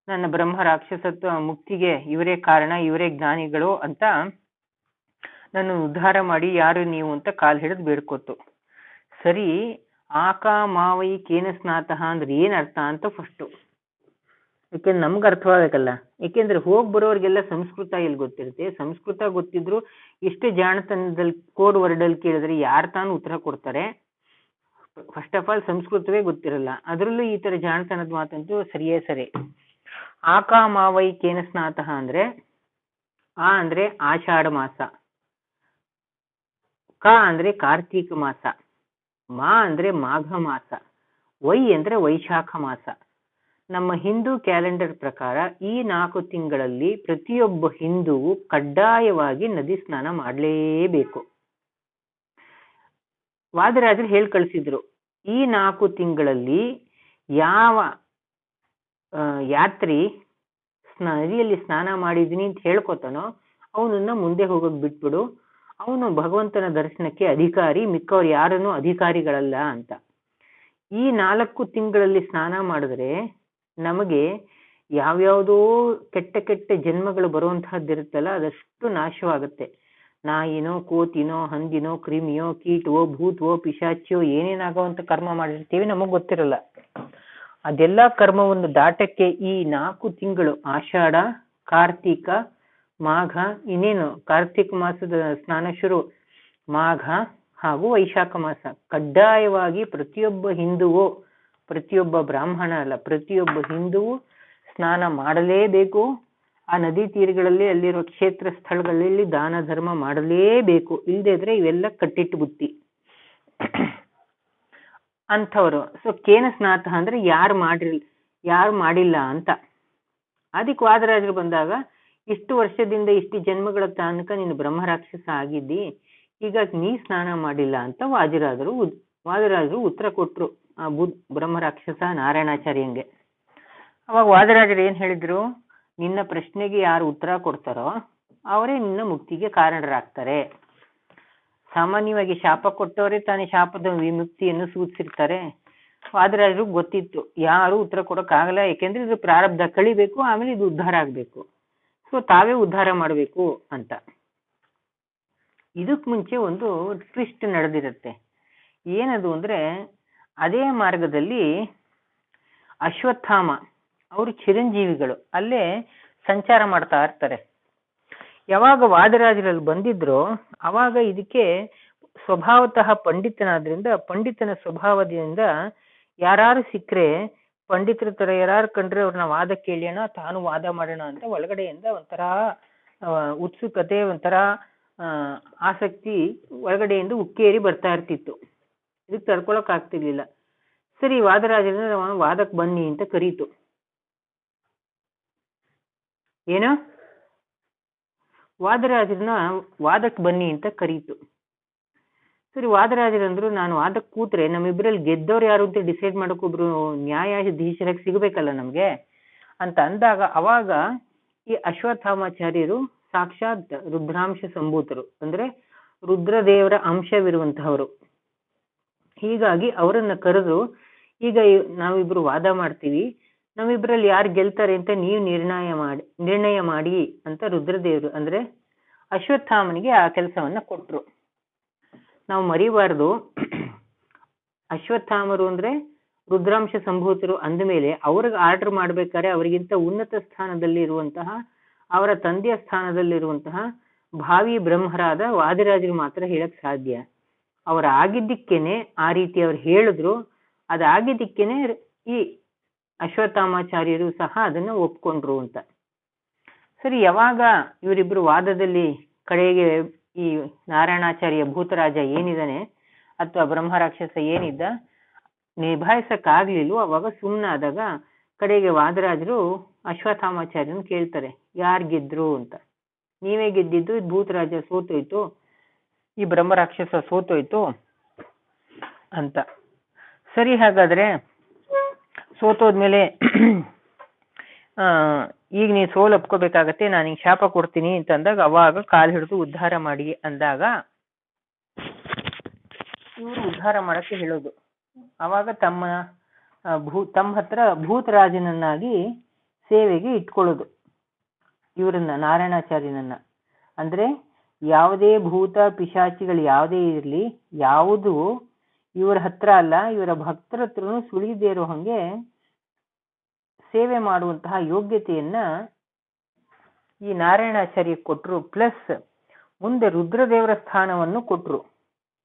ನನ್ನ ಬ್ರಹ್ಮ ರಾಕ್ಷಸತ್ವ ಮುಕ್ತಿಗೆ ಇವರೇ ಕಾರಣ, ಇವರೇ ಜ್ಞಾನಿಗಳು ಅಂತ ನನ್ನ ಉದ್ಧಾರ ಮಾಡಿ ಯಾರು ನೀವು ಅಂತ ಕಾಲ್ ಹಿಡಿದು ಬೇಡ್ಕೊತು. ಸರಿ ಆಕ ಮಾವೈ ಕೇನ ಸ್ನಾತಃ ಅಂದ್ರೆ ಏನ್ ಅರ್ಥ ಅಂತ ಫಸ್ಟು ಯಾಕೆಂದ್ರೆ ನಮ್ಗೆ ಅರ್ಥವಾಗಬೇಕಲ್ಲ. ಯಾಕೆಂದ್ರೆ ಹೋಗಿ ಬರೋರಿಗೆಲ್ಲ ಸಂಸ್ಕೃತ ಎಲ್ಲಿ ಗೊತ್ತಿರುತ್ತೆ? ಸಂಸ್ಕೃತ ಗೊತ್ತಿದ್ರು ಇಷ್ಟು ಜಾಣತನದಲ್ಲಿ ಕೋಡ್ ವರ್ಡಲ್ಲಿ ಕೇಳಿದ್ರೆ ಯಾರು ತಾನು ಉತ್ತರ ಕೊಡ್ತಾರೆ? ಫಸ್ಟ್ ಆಫ್ ಆಲ್ ಸಂಸ್ಕೃತವೇ ಗೊತ್ತಿರಲ್ಲ, ಅದರಲ್ಲೂ ಈ ತರ ಜಾಣತನದ ಮಾತಂತೂ ಸರಿಯೇ ಸರಿ. ಆಕಾಮಾವೈ ಕೇನ ಸ್ನಾತಃ ಅಂದ್ರೆ ಆ ಅಂದ್ರೆ ಆಷಾಢ ಮಾಸ, ಕ ಅಂದ್ರೆ ಕಾರ್ತೀಕ ಮಾಸ, ಮಾ ಅಂದ್ರೆ ಮಾಘ ಮಾಸ, ವೈ ಅಂದ್ರೆ ವೈಶಾಖ ಮಾಸ. ನಮ್ಮ ಹಿಂದೂ ಕ್ಯಾಲೆಂಡರ್ ಪ್ರಕಾರ ಈ 4 ತಿಂಗಳಲ್ಲಿ ಪ್ರತಿಯೊಬ್ಬ ಹಿಂದೂವು ಕಡ್ಡಾಯವಾಗಿ ನದಿ ಸ್ನಾನ ಮಾಡಲೇಬೇಕು. ವಾದರಾಜರು ಹೇಳಿ ಕಳಿಸಿದ್ರು, ಈ 4 ತಿಂಗಳಲ್ಲಿ ಯಾವ ಯಾತ್ರಿ ನದಿಯಲ್ಲಿ ಸ್ನಾನ ಮಾಡಿದೀನಿ ಅಂತ ಹೇಳ್ಕೊತಾನೋ ಅವನನ್ನ ಮುಂದೆ ಹೋಗೋಕ್ ಬಿಟ್ಬಿಡು, ಅವನು ಭಗವಂತನ ದರ್ಶನಕ್ಕೆ ಅಧಿಕಾರಿ, ಮಿಕ್ಕವ್ರು ಯಾರನ್ನೂ ಅಧಿಕಾರಿಗಳಲ್ಲ ಅಂತ. ಈ 4 ತಿಂಗಳಲ್ಲಿ ಸ್ನಾನ ಮಾಡಿದ್ರೆ ನಮಗೆ ಯಾವ್ಯಾವುದೋ ಕೆಟ್ಟ ಕೆಟ್ಟ ಜನ್ಮಗಳು ಬರುವಂತಹದ್ದಿರುತ್ತಲ್ಲ, ಅದಷ್ಟು ನಾಶವಾಗುತ್ತೆ. ನಾಯಿನೋ, ಕೋತಿನೋ, ಹಂದಿನೋ, ಕ್ರಿಮಿಯೋ, ಕೀಟವೋ, ಭೂತವೋ, ಪಿಶಾಚಿಯೋ ಏನೇನಾಗುವಂತ ಕರ್ಮ ಮಾಡಿರ್ತೀವಿ ನಮಗ್ ಗೊತ್ತಿರಲ್ಲ. ಅದೆಲ್ಲ ಕರ್ಮವನ್ನು ದಾಟಕ್ಕೆ ಈ 4 ತಿಂಗಳು ಆಷಾಢ, ಕಾರ್ತಿಕ, ಮಾಘ, ಇನ್ನೇನು ಕಾರ್ತಿಕ ಮಾಸದ ಸ್ನಾನ ಶುರು, ಮಾಘ ಹಾಗೂ ವೈಶಾಖ ಮಾಸ ಕಡ್ಡಾಯವಾಗಿ ಪ್ರತಿಯೊಬ್ಬ ಹಿಂದುವೋ, ಪ್ರತಿಯೊಬ್ಬ ಬ್ರಾಹ್ಮಣ ಅಲ್ಲ, ಪ್ರತಿಯೊಬ್ಬ ಹಿಂದುವು ಸ್ನಾನ ಮಾಡಲೇಬೇಕು. ಆ ನದಿ ತೀರಗಳಲ್ಲಿ ಅಲ್ಲಿರುವ ಕ್ಷೇತ್ರ ಸ್ಥಳಗಳಲ್ಲಿ ದಾನ ಧರ್ಮ ಮಾಡಲೇಬೇಕು. ಇಲ್ಲದೇ ಇದ್ರೆ ಇವೆಲ್ಲ ಕಟ್ಟಿಟ್ಟು ಬುತ್ತಿ ಅಂಥವ್ರು. ಸೊ ಕೇನ ಸ್ನಾತ ಅಂದ್ರೆ ಯಾರು ಮಾಡಿಲ್ಲ ಅಂತ. ಅದಕ್ಕೆ ವಾದರಾಜರು ಬಂದಾಗ, ಇಷ್ಟು ವರ್ಷದಿಂದ ಇಷ್ಟು ಜನ್ಮಗಳ ತನಕ ನೀನು ಬ್ರಹ್ಮರಾಕ್ಷಸ ಆಗಿದ್ದಿ, ಹೀಗಾಗಿ ನೀ ಸ್ನಾನ ಮಾಡಿಲ್ಲ ಅಂತ ವಾದರಾಜರು ಉತ್ತರ ಕೊಟ್ರು ಆ ಬ್ರಹ್ಮರಾಕ್ಷಸ ನಾರಾಯಣಾಚಾರ್ಯಂಗೆ. ಅವಾಗ ವಾದರಾಜರು ಏನ್ ಹೇಳಿದ್ರು, ನಿನ್ನ ಪ್ರಶ್ನೆಗೆ ಯಾರು ಉತ್ತರ ಕೊಡ್ತಾರೋ ಅವರೇ ನಿನ್ನ ಮುಕ್ತಿಗೆ ಕಾರಣರಾಗ್ತಾರೆ. ಸಾಮಾನ್ಯವಾಗಿ ಶಾಪ ಕೊಟ್ಟವರೇ ತಾನೇ ಶಾಪದ ವಿಮುಕ್ತಿಯನ್ನು ಸೂಚಿಸಿರ್ತಾರೆ. ವಾದರಾಜರು ಗೊತ್ತಿತ್ತು ಯಾರು ಉತ್ತರ ಕೊಡೋಕ್ಕಾಗಲ್ಲ, ಯಾಕೆಂದ್ರೆ ಇದು ಪ್ರಾರಬ್ಧ ಕಳಿಬೇಕು, ಆಮೇಲೆ ಇದು ಉದ್ಧಾರ ಆಗ್ಬೇಕು. ಸೊ ತಾವೇ ಉದ್ಧಾರ ಮಾಡ್ಬೇಕು ಅಂತ. ಇದಕ್ ಮುಂಚೆ ಒಂದು ಟ್ವಿಸ್ಟ್ ನಡೆದಿರುತ್ತೆ. ಏನದು ಅಂದ್ರೆ, ಅದೇ ಮಾರ್ಗದಲ್ಲಿ ಅಶ್ವತ್ಥಾಮ ಅವರು ಚಿರಂಜೀವಿಗಳು ಅಲ್ಲೇ ಸಂಚಾರ ಮಾಡ್ತಾ ಇರ್ತಾರೆ. ಯಾವಾಗ ವಾದರಾಜರಲ್ಲಿ ಬಂದಿದ್ರೋ ಅವಾಗ ಇದಕ್ಕೆ ಸ್ವಭಾವತಃ ಪಂಡಿತನಾದ್ರಿಂದ ಪಂಡಿತನ ಸ್ವಭಾವದಿಂದ ಯಾರು ಸಿಕ್ಕರೆ ಪಂಡಿತರ ತರ ಯಾರು ಕಂಡ್ರೆ ಅವ್ರನ್ನ ವಾದ ಕೇಳೋಣ, ತಾನು ವಾದ ಮಾಡೋಣ ಅಂತ ಒಳಗಡೆಯಿಂದ ಒಂಥರ ಉತ್ಸುಕತೆ, ಒಂಥರ ಆಸಕ್ತಿ ಒಳಗಡೆಯಿಂದ ಉಕ್ಕೇರಿ ಬರ್ತಾ ಇರ್ತಿತ್ತು. ಇದಕ್ಕೆ ತಡ್ಕೊಳಕ್ ಆಗ್ತಿರ್ಲಿಲ್ಲ. ಸರಿ, ವಾದರಾಜರಿಂದ ವಾದಕ್ಕೆ ಬನ್ನಿ ಅಂತ ಕರೀತು. ಏನು, ವಾದರಾಜರನ್ನ ವಾದಕ್ಕೆ ಬನ್ನಿ ಅಂತ ಕರೀತು. ಸರಿ, ವಾದರಾಜರಂದ್ರು, ನಾನು ವಾದಕ್ಕೆ ಕೂತ್ರೆ ನಮ್ಮಿಬ್ಬರಲ್ಲಿ ಗೆದ್ದವ್ರು ಯಾರು ಅಂತ ಡಿಸೈಡ್ ಮಾಡಕ್ ಒಬ್ರು ನ್ಯಾಯಾಧೀಶರಾಗಿ ಸಿಗಬೇಕಲ್ಲ ನಮ್ಗೆ ಅಂತ ಅಂದಾಗ, ಅವಾಗ ಈ ಅಶ್ವತ್ಥಾಮಾಚಾರ್ಯರು ಸಾಕ್ಷಾತ್ ರುದ್ರಾಂಶ ಸಂಭೂತರು, ಅಂದ್ರೆ ರುದ್ರದೇವರ ಅಂಶವಿರುವಂತಹವರು. ಹೀಗಾಗಿ ಅವರನ್ನ ಕರೆದು, ಈಗ ನಾವಿಬ್ರು ವಾದ ಮಾಡ್ತೀವಿ, ನಮ್ಮಿಬ್ರಲ್ಲಿ ಯಾರು ಗೆಲ್ತಾರೆ ಅಂತ ನೀವು ನಿರ್ಣಯ ಮಾಡಿ ಅಂತ ರುದ್ರದೇವರು ಅಂದ್ರೆ ಅಶ್ವತ್ಥಾಮನಿಗೆ ಆ ಕೆಲಸವನ್ನ ಕೊಟ್ರು. ನಾವು ಮರಿಬಾರ್ದು, ಅಶ್ವತ್ಥಾಮರು ಅಂದ್ರೆ ರುದ್ರಾಂಶ ಸಂಭೂತರು ಅಂದಮೇಲೆ ಅವ್ರಿಗೆ ಆರ್ಡರ್ ಮಾಡ್ಬೇಕಾದ್ರೆ ಅವರಿಗಿಂತ ಉನ್ನತ ಸ್ಥಾನದಲ್ಲಿ ಇರುವಂತಹ, ಅವರ ತಂದೆಯ ಸ್ಥಾನದಲ್ಲಿರುವಂತಹ ಭಾವಿ ಬ್ರಹ್ಮರಾದ ವಾದಿರಾಜರು ಮಾತ್ರ ಹೇಳಕ್ ಸಾಧ್ಯ. ಅವ್ರು ಆಗಿದ್ದಕ್ಕೇನೆ ಆ ರೀತಿ ಅವ್ರು ಹೇಳಿದ್ರು, ಅದಾಗಿದ್ದಕ್ಕೇನೆ ಈ ಅಶ್ವತ್ಥಾಮಾಚಾರ್ಯರು ಸಹ ಅದನ್ನ ಒಪ್ಕೊಂಡ್ರು ಅಂತ. ಸರಿ, ಯಾವಾಗ ಇವರಿಬ್ರು ವಾದದಲ್ಲಿ ಕಡೆಗೆ ಈ ನಾರಾಯಣಾಚಾರ್ಯ ಭೂತರಾಜ ಏನಿದಾನೆ ಅಥವಾ ಬ್ರಹ್ಮರಾಕ್ಷಸ ಏನಿದ್ದ ನಿಭಾಯಿಸಕ್ಕಾಗ್ಲಿಲ್ವೋ, ಅವಾಗ ಸುಮ್ಮನಾದಾಗ ಕಡೆಗೆ ವಾದರಾಜರು ಅಶ್ವತ್ಥಾಮಾಚಾರ್ಯನ ಕೇಳ್ತಾರೆ, ಯಾರು ಗೆದ್ರು ಅಂತ. ನೀವೇ ಗೆದ್ದಿದ್ದು, ಭೂತರಾಜ ಸೋತೋಯ್ತು, ಈ ಬ್ರಹ್ಮರಾಕ್ಷಸ ಸೋತೋಯ್ತು ಅಂತ. ಸರಿ, ಹಾಗಾದ್ರೆ ಸೋತೋದ್ಮೇಲೆ ಈಗ ನೀವು ಸೋಲು ಒಪ್ಕೋಬೇಕಾಗತ್ತೆ, ನಾನು ಹಿಂಗೆ ಶಾಪ ಕೊಡ್ತೀನಿ ಅಂತ ಅಂದಾಗ, ಅವಾಗ ಕಾಲು ಹಿಡಿದು ಉದ್ಧಾರ ಮಾಡಿ ಅಂದಾಗ ಇವರು ಉದ್ಧಾರ ಮಾಡಕ್ಕೆ ಹೇಳೋದು. ಅವಾಗ ತಮ್ಮ ಹತ್ರ ಭೂತರಾಜನನ್ನಾಗಿ ಸೇವೆಗೆ ಇಟ್ಕೊಳ್ಳೋದು ಇವರನ್ನ, ನಾರಾಯಣಾಚಾರ್ಯನನ್ನ. ಅಂದ್ರೆ ಯಾವುದೇ ಭೂತ ಪಿಶಾಚಿಗಳು ಯಾವುದೇ ಇರಲಿ, ಯಾವುದು ಇವರ ಹತ್ರ ಅಲ್ಲ, ಇವರ ಭಕ್ತರ ಹತ್ರನೂ ಸುಳಿದೇ ಇರೋ ಹಂಗೆ ಸೇವೆ ಮಾಡುವಂತಹ ಯೋಗ್ಯತೆಯನ್ನ ಈ ನಾರಾಯಣಾಚಾರ್ಯ ಕೊಟ್ರು. ಪ್ಲಸ್ ಮುಂದೆ ರುದ್ರದೇವರ ಸ್ಥಾನವನ್ನು ಕೊಟ್ರು.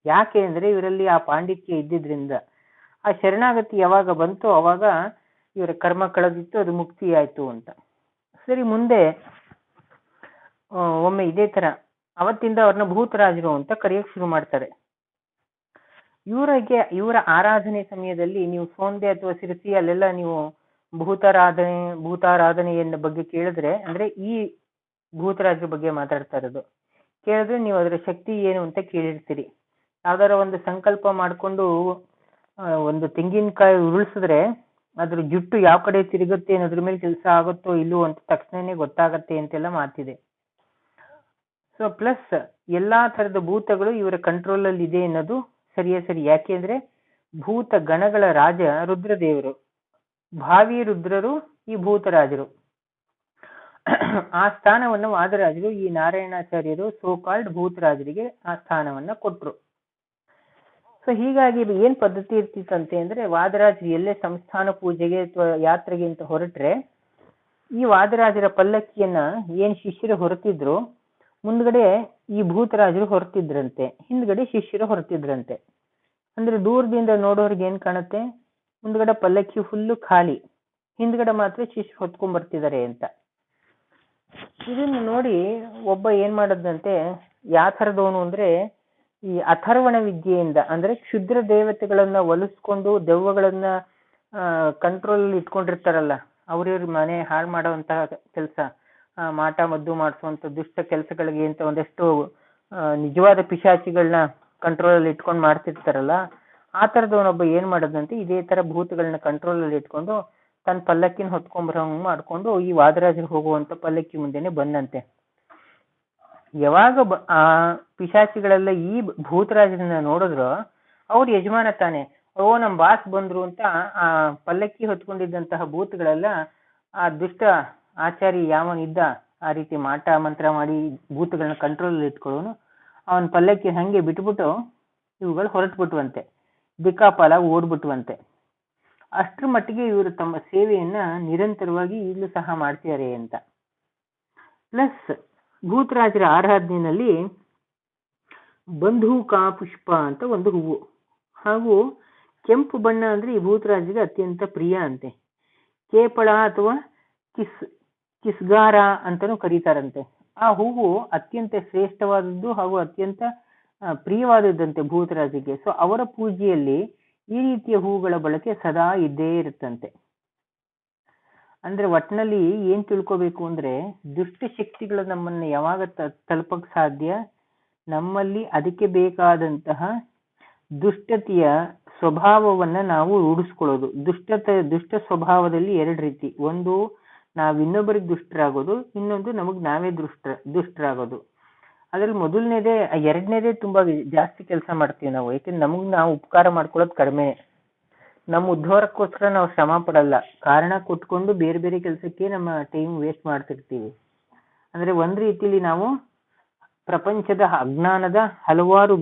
ಯಾಕೆ ಅಂದ್ರೆ ಇವರಲ್ಲಿ ಆ ಪಾಂಡಿತ್ಯ ಇದ್ದಿದ್ರಿಂದ. ಆ ಶರಣಾಗತಿ ಯಾವಾಗ ಬಂತು ಅವಾಗ ಇವರ ಕರ್ಮ ಕಳೆದಿತ್ತು, ಅದು ಮುಕ್ತಿ ಆಯ್ತು ಅಂತ. ಸರಿ, ಮುಂದೆ ಒಮ್ಮೆ ಇದೇ ತರ ಅವತ್ತಿಂದ ಅವ್ರನ್ನ ಭೂತರಾಜರು ಅಂತ ಕರೆಯಕ್ಕೆ ಶುರು ಮಾಡ್ತಾರೆ. ಇವರ ಆರಾಧನೆ ಸಮಯದಲ್ಲಿ ನೀವು ಸೋಂದೆ ಅಥವಾ ಸಿರಸಿ ಅಲ್ಲೆಲ್ಲ ನೀವು ಭೂತಾರಾಧನೆಯ ಬಗ್ಗೆ ಕೇಳಿದ್ರೆ, ಅಂದ್ರೆ ಈ ಭೂತರಾಜರ ಬಗ್ಗೆ ಮಾತಾಡ್ತಾ ಇರೋದು ಕೇಳಿದ್ರೆ ನೀವು ಅದರ ಶಕ್ತಿ ಏನು ಅಂತ ಕೇಳಿರ್ತೀರಿ. ಯಾವ್ದಾರ ಒಂದು ಸಂಕಲ್ಪ ಮಾಡ್ಕೊಂಡು ಒಂದು ತೆಂಗಿನಕಾಯಿ ಉರುಳಿಸಿದ್ರೆ ಅದ್ರ ಜುಟ್ಟು ಯಾವ ಕಡೆ ತಿರುಗುತ್ತೆ ಅನ್ನೋದ್ರ ಮೇಲೆ ಕೆಲಸ ಆಗುತ್ತೋ ಇಲ್ಲೋ ಅಂತ ತಕ್ಷಣನೇ ಗೊತ್ತಾಗತ್ತೆ ಅಂತೆಲ್ಲ ಮಾತಿದೆ. ಸೊ ಪ್ಲಸ್ ಎಲ್ಲಾ ತರದ ಭೂತಗಳು ಇವರ ಕಂಟ್ರೋಲ್ ಅಲ್ಲಿ ಇದೆ ಅನ್ನೋದು ಸರಿಯೇ ಸರಿ. ಯಾಕೆಂದ್ರೆ ಭೂತ ಗಣಗಳ ರಾಜ ರುದ್ರದೇವರು, ಭಾವಿ ರುದ್ರರು ಈ ಭೂತರಾಜರು. ಆ ಸ್ಥಾನವನ್ನು ವಾದರಾಜರು ಈ ನಾರಾಯಣಾಚಾರ್ಯರು ಸೋಕಾಲ್ಡ್ ಭೂತರಾಜರಿಗೆ ಆ ಸ್ಥಾನವನ್ನ ಕೊಟ್ರು. ಸೊ ಹೀಗಾಗಿ ಏನ್ ಪದ್ಧತಿ ಇರ್ತಿತ್ತಂತೆ ಅಂದ್ರೆ, ವಾದರಾಜರು ಎಲ್ಲೇ ಸಂಸ್ಥಾನ ಪೂಜೆಗೆ ಅಥವಾ ಯಾತ್ರೆಗೆ ಅಂತ ಹೊರಟ್ರೆ ಈ ವಾದರಾಜರ ಪಲ್ಲಕ್ಕಿಯನ್ನ ಏನ್ ಶಿಷ್ಯರು ಹೊರತಿದ್ರು ಮುಂದ್ಗಡೆ ಈ ಭೂತರಾಜರು ಹೊರತಿದ್ರಂತೆ, ಹಿಂದ್ಗಡೆ ಶಿಷ್ಯರು ಹೊರತಿದ್ರಂತೆ. ಅಂದ್ರೆ ದೂರದಿಂದ ನೋಡೋರ್ಗೆ ಏನ್ ಕಾಣುತ್ತೆ, ಮುಂದ್ಗಡೆ ಪಲ್ಲಕ್ಕಿ ಫುಲ್ಲು ಖಾಲಿ, ಹಿಂದ್ಗಡೆ ಮಾತ್ರ ಶಿಷ್ಯರು ಹೊತ್ಕೊಂಡ್ ಬರ್ತಿದ್ದಾರೆ ಅಂತ. ಇದನ್ನು ನೋಡಿ ಒಬ್ಬ ಏನ್ ಮಾಡದಂತೆ, ಯಾವ ಥರದವನು ಅಂದ್ರೆ ಈ ಅಥರ್ವಣ ವಿದ್ಯೆಯಿಂದ, ಅಂದ್ರೆ ಕ್ಷುದ್ರ ದೇವತೆಗಳನ್ನ ಒಲಿಸ್ಕೊಂಡು ದೆವ್ವಗಳನ್ನ ಕಂಟ್ರೋಲ್ ಇಟ್ಕೊಂಡಿರ್ತಾರಲ್ಲ, ಅವ್ರಿವ್ರ ಮನೆ ಹಾಳು ಮಾಡುವಂತಹ ಕೆಲಸ, ಮಾಟ ಮದ್ದು ಮಾಡಿಸುವಂತ ದುಷ್ಟ ಕೆಲಸಗಳಿಗೆ ಅಂತ ಒಂದಷ್ಟು ನಿಜವಾದ ಪಿಶಾಚಿಗಳನ್ನ ಕಂಟ್ರೋಲ್ ಅಲ್ಲಿ ಇಟ್ಕೊಂಡು ಮಾಡ್ತಿರ್ತಾರಲ್ಲ, ಆ ತರದವನೊಬ್ಬ ಏನ್ ಮಾಡೋದಂತೆ ಇದೇ ತರ ಭೂತಗಳನ್ನ ಕಂಟ್ರೋಲ್ ಅಲ್ಲಿ ಇಟ್ಕೊಂಡು ತನ್ನ ಪಲ್ಲಕ್ಕಿನ ಹೊತ್ಕೊಂಡ್ಬರಂಗ್ ಮಾಡ್ಕೊಂಡು ಈ ವಾದರಾಜರು ಹೋಗುವಂತ ಪಲ್ಲಕ್ಕಿ ಮುಂದೆನೆ ಬಂದಂತೆ. ಯಾವಾಗ ಆ ಪಿಶಾಚಿಗಳೆಲ್ಲ ಈ ಭೂತರಾಜರನ್ನ ನೋಡಿದ್ರು, ಅವ್ರ ಯಜಮಾನ ತಾನೆ, ನಮ್ ಬಾಸ್ ಬಂದ್ರು ಅಂತ ಆ ಪಲ್ಲಕ್ಕಿ ಹೊತ್ಕೊಂಡಿದ್ದಂತಹ ಭೂತಗಳೆಲ್ಲ ಆ ದುಷ್ಟ ಆಚಾರಿ ಯಾವನಿದ್ದ ಆ ರೀತಿ ಮಾಟ ಮಂತ್ರ ಮಾಡಿ ಭೂತಗಳನ್ನ ಕಂಟ್ರೋಲ್ ಇಟ್ಕೊಳ್ಳೋನು, ಅವನ ಪಲ್ಲಕ್ಕಿ ಹಂಗೆ ಬಿಟ್ಬಿಟ್ಟು ಇವುಗಳು ಹೊರಟ್ಬಿಟ್ವಂತೆ, ದಿಕ್ಕಾಪಾಲ ಓಡ್ಬಿಟ್ವಂತೆ. ಅಷ್ಟ್ರ ಮಟ್ಟಿಗೆ ಇವರು ತಮ್ಮ ಸೇವೆಯನ್ನ ನಿರಂತರವಾಗಿ ಈಗಲೂ ಸಹ ಮಾಡ್ತಿದ್ದಾರೆ ಅಂತ. ಪ್ಲಸ್ ಭೂತರಾಜರ ಆರಾಧನೆಯಲ್ಲಿ ಬಂಧೂಕಾ ಪುಷ್ಪ ಅಂತ ಒಂದು ಹೂವು, ಹಾಗೂ ಕೆಂಪು ಬಣ್ಣ ಅಂದ್ರೆ ಈ ಭೂತರಾಜರಿಗೆ ಅತ್ಯಂತ ಪ್ರಿಯ ಅಂತೆ. ಕೇಪಳ ಅಥವಾ ಕಿಸ್ಗಾರ ಅಂತಾನೂ ಕರೀತಾರಂತೆ. ಆ ಹೂವು ಅತ್ಯಂತ ಶ್ರೇಷ್ಠವಾದದ್ದು ಹಾಗೂ ಅತ್ಯಂತ ಪ್ರಿಯವಾದದ್ದಂತೆ ಭೂತರಾಜರಿಗೆ. ಸೊ ಅವರ ಪೂಜೆಯಲ್ಲಿ ಈ ರೀತಿಯ ಹೂವುಗಳ ಬಳಕೆ ಸದಾ ಇದ್ದೇ ಇರುತ್ತಂತೆ. ಅಂದ್ರೆ ಒಟ್ಟಿನಲ್ಲಿ ಏನ್ ತಿಳ್ಕೋಬೇಕು ಅಂದ್ರೆ, ದುಷ್ಟ ಶಕ್ತಿಗಳು ನಮ್ಮನ್ನ ಯಾವಾಗ ತಲುಪಕ್ ಸಾಧ್ಯ, ನಮ್ಮಲ್ಲಿ ಅದಕ್ಕೆ ಬೇಕಾದಂತಹ ದುಷ್ಟತೆಯ ಸ್ವಭಾವವನ್ನ ನಾವು ರೂಢಿಸ್ಕೊಳ್ಳೋದು. ದುಷ್ಟ ಸ್ವಭಾವದಲ್ಲಿ ಎರಡು ರೀತಿ, ಒಂದು ನಾವ್ ಇನ್ನೊಬ್ಬರಿಗೆ ದುಷ್ಟರಾಗೋದು, ಇನ್ನೊಂದು ನಮಗ್ ನಾವೇ ದುಷ್ಟರಾಗೋದು. ಅದ್ರಲ್ಲಿ ಮೊದಲನೇದೇ, ಎರಡನೇದೇ ತುಂಬಾ ಜಾಸ್ತಿ ಕೆಲಸ ಮಾಡ್ತೀವಿ ನಾವು. ಯಾಕೆಂದ್ರೆ ನಮಗ್ ನಾವು ಉಪಕಾರ ಮಾಡ್ಕೊಳ್ಳೋದು ಕಡಿಮೆ, ನಮ್ಮ ಉದ್ಧಾರಕ್ಕೋಸ್ಕರ ನಾವು ಶ್ರಮ ಪಡಲ್ಲ, ಕಾರಣ ಕೊಟ್ಕೊಂಡು ಬೇರೆ ಬೇರೆ ಕೆಲಸಕ್ಕೆ ನಮ್ಮ ಟೈಮ್ ವೇಸ್ಟ್ ಮಾಡ್ತಿರ್ತೀವಿ. ಅಂದ್ರೆ ಒಂದ್ ರೀತಿಲಿ ನಾವು ಪ್ರಪಂಚದ ಅಜ್ಞಾನದ ಹಲವಾರು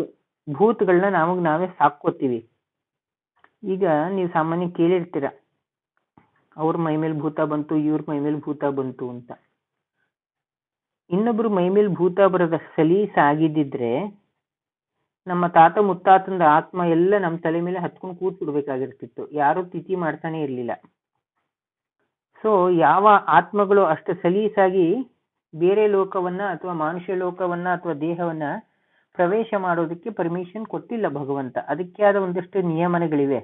ಭೂತಗಳನ್ನ ನಾವೇ ಸಾಕೋತೀವಿ. ಈಗ ನೀವು ಸಾಮಾನ್ಯ ಕೇಳಿರ್ತೀರ, ಅವ್ರ ಮೈ ಮೇಲೆ ಭೂತ ಬಂತು, ಇವ್ರ ಮೈ ಮೇಲೆ ಭೂತ ಬಂತು ಅಂತ. ಇನ್ನೊಬ್ರು ಮೈ ಮೇಲೆ ಭೂತ ಬರೋದ ಸಲೀಸಾಗಿದ್ದಿದ್ರೆ ನಮ್ಮ ತಾತ ಮುತ್ತಾತಂದ ಆತ್ಮ ಎಲ್ಲ ನಮ್ಮ ತಲೆ ಮೇಲೆ ಹತ್ಕೊಂಡು ಕೂತ್ಬಿಡ್ಬೇಕಾಗಿರ್ತಿತ್ತು, ಯಾರು ತಿಥಿ ಮಾಡ್ತಾನೆ ಇರ್ಲಿಲ್ಲ. ಸೊ ಯಾವ ಆತ್ಮಗಳು ಅಷ್ಟು ಸಲೀಸಾಗಿ ಬೇರೆ ಲೋಕವನ್ನ ಅಥವಾ ಮನುಷ್ಯ ಲೋಕವನ್ನ ಅಥವಾ ದೇಹವನ್ನ ಪ್ರವೇಶ ಮಾಡೋದಕ್ಕೆ ಪರ್ಮಿಷನ್ ಕೊಟ್ಟಿಲ್ಲ ಭಗವಂತ. ಅದಕ್ಕೆ ಆದ ಒಂದಷ್ಟು ನಿಯಮನಗಳಿವೆ.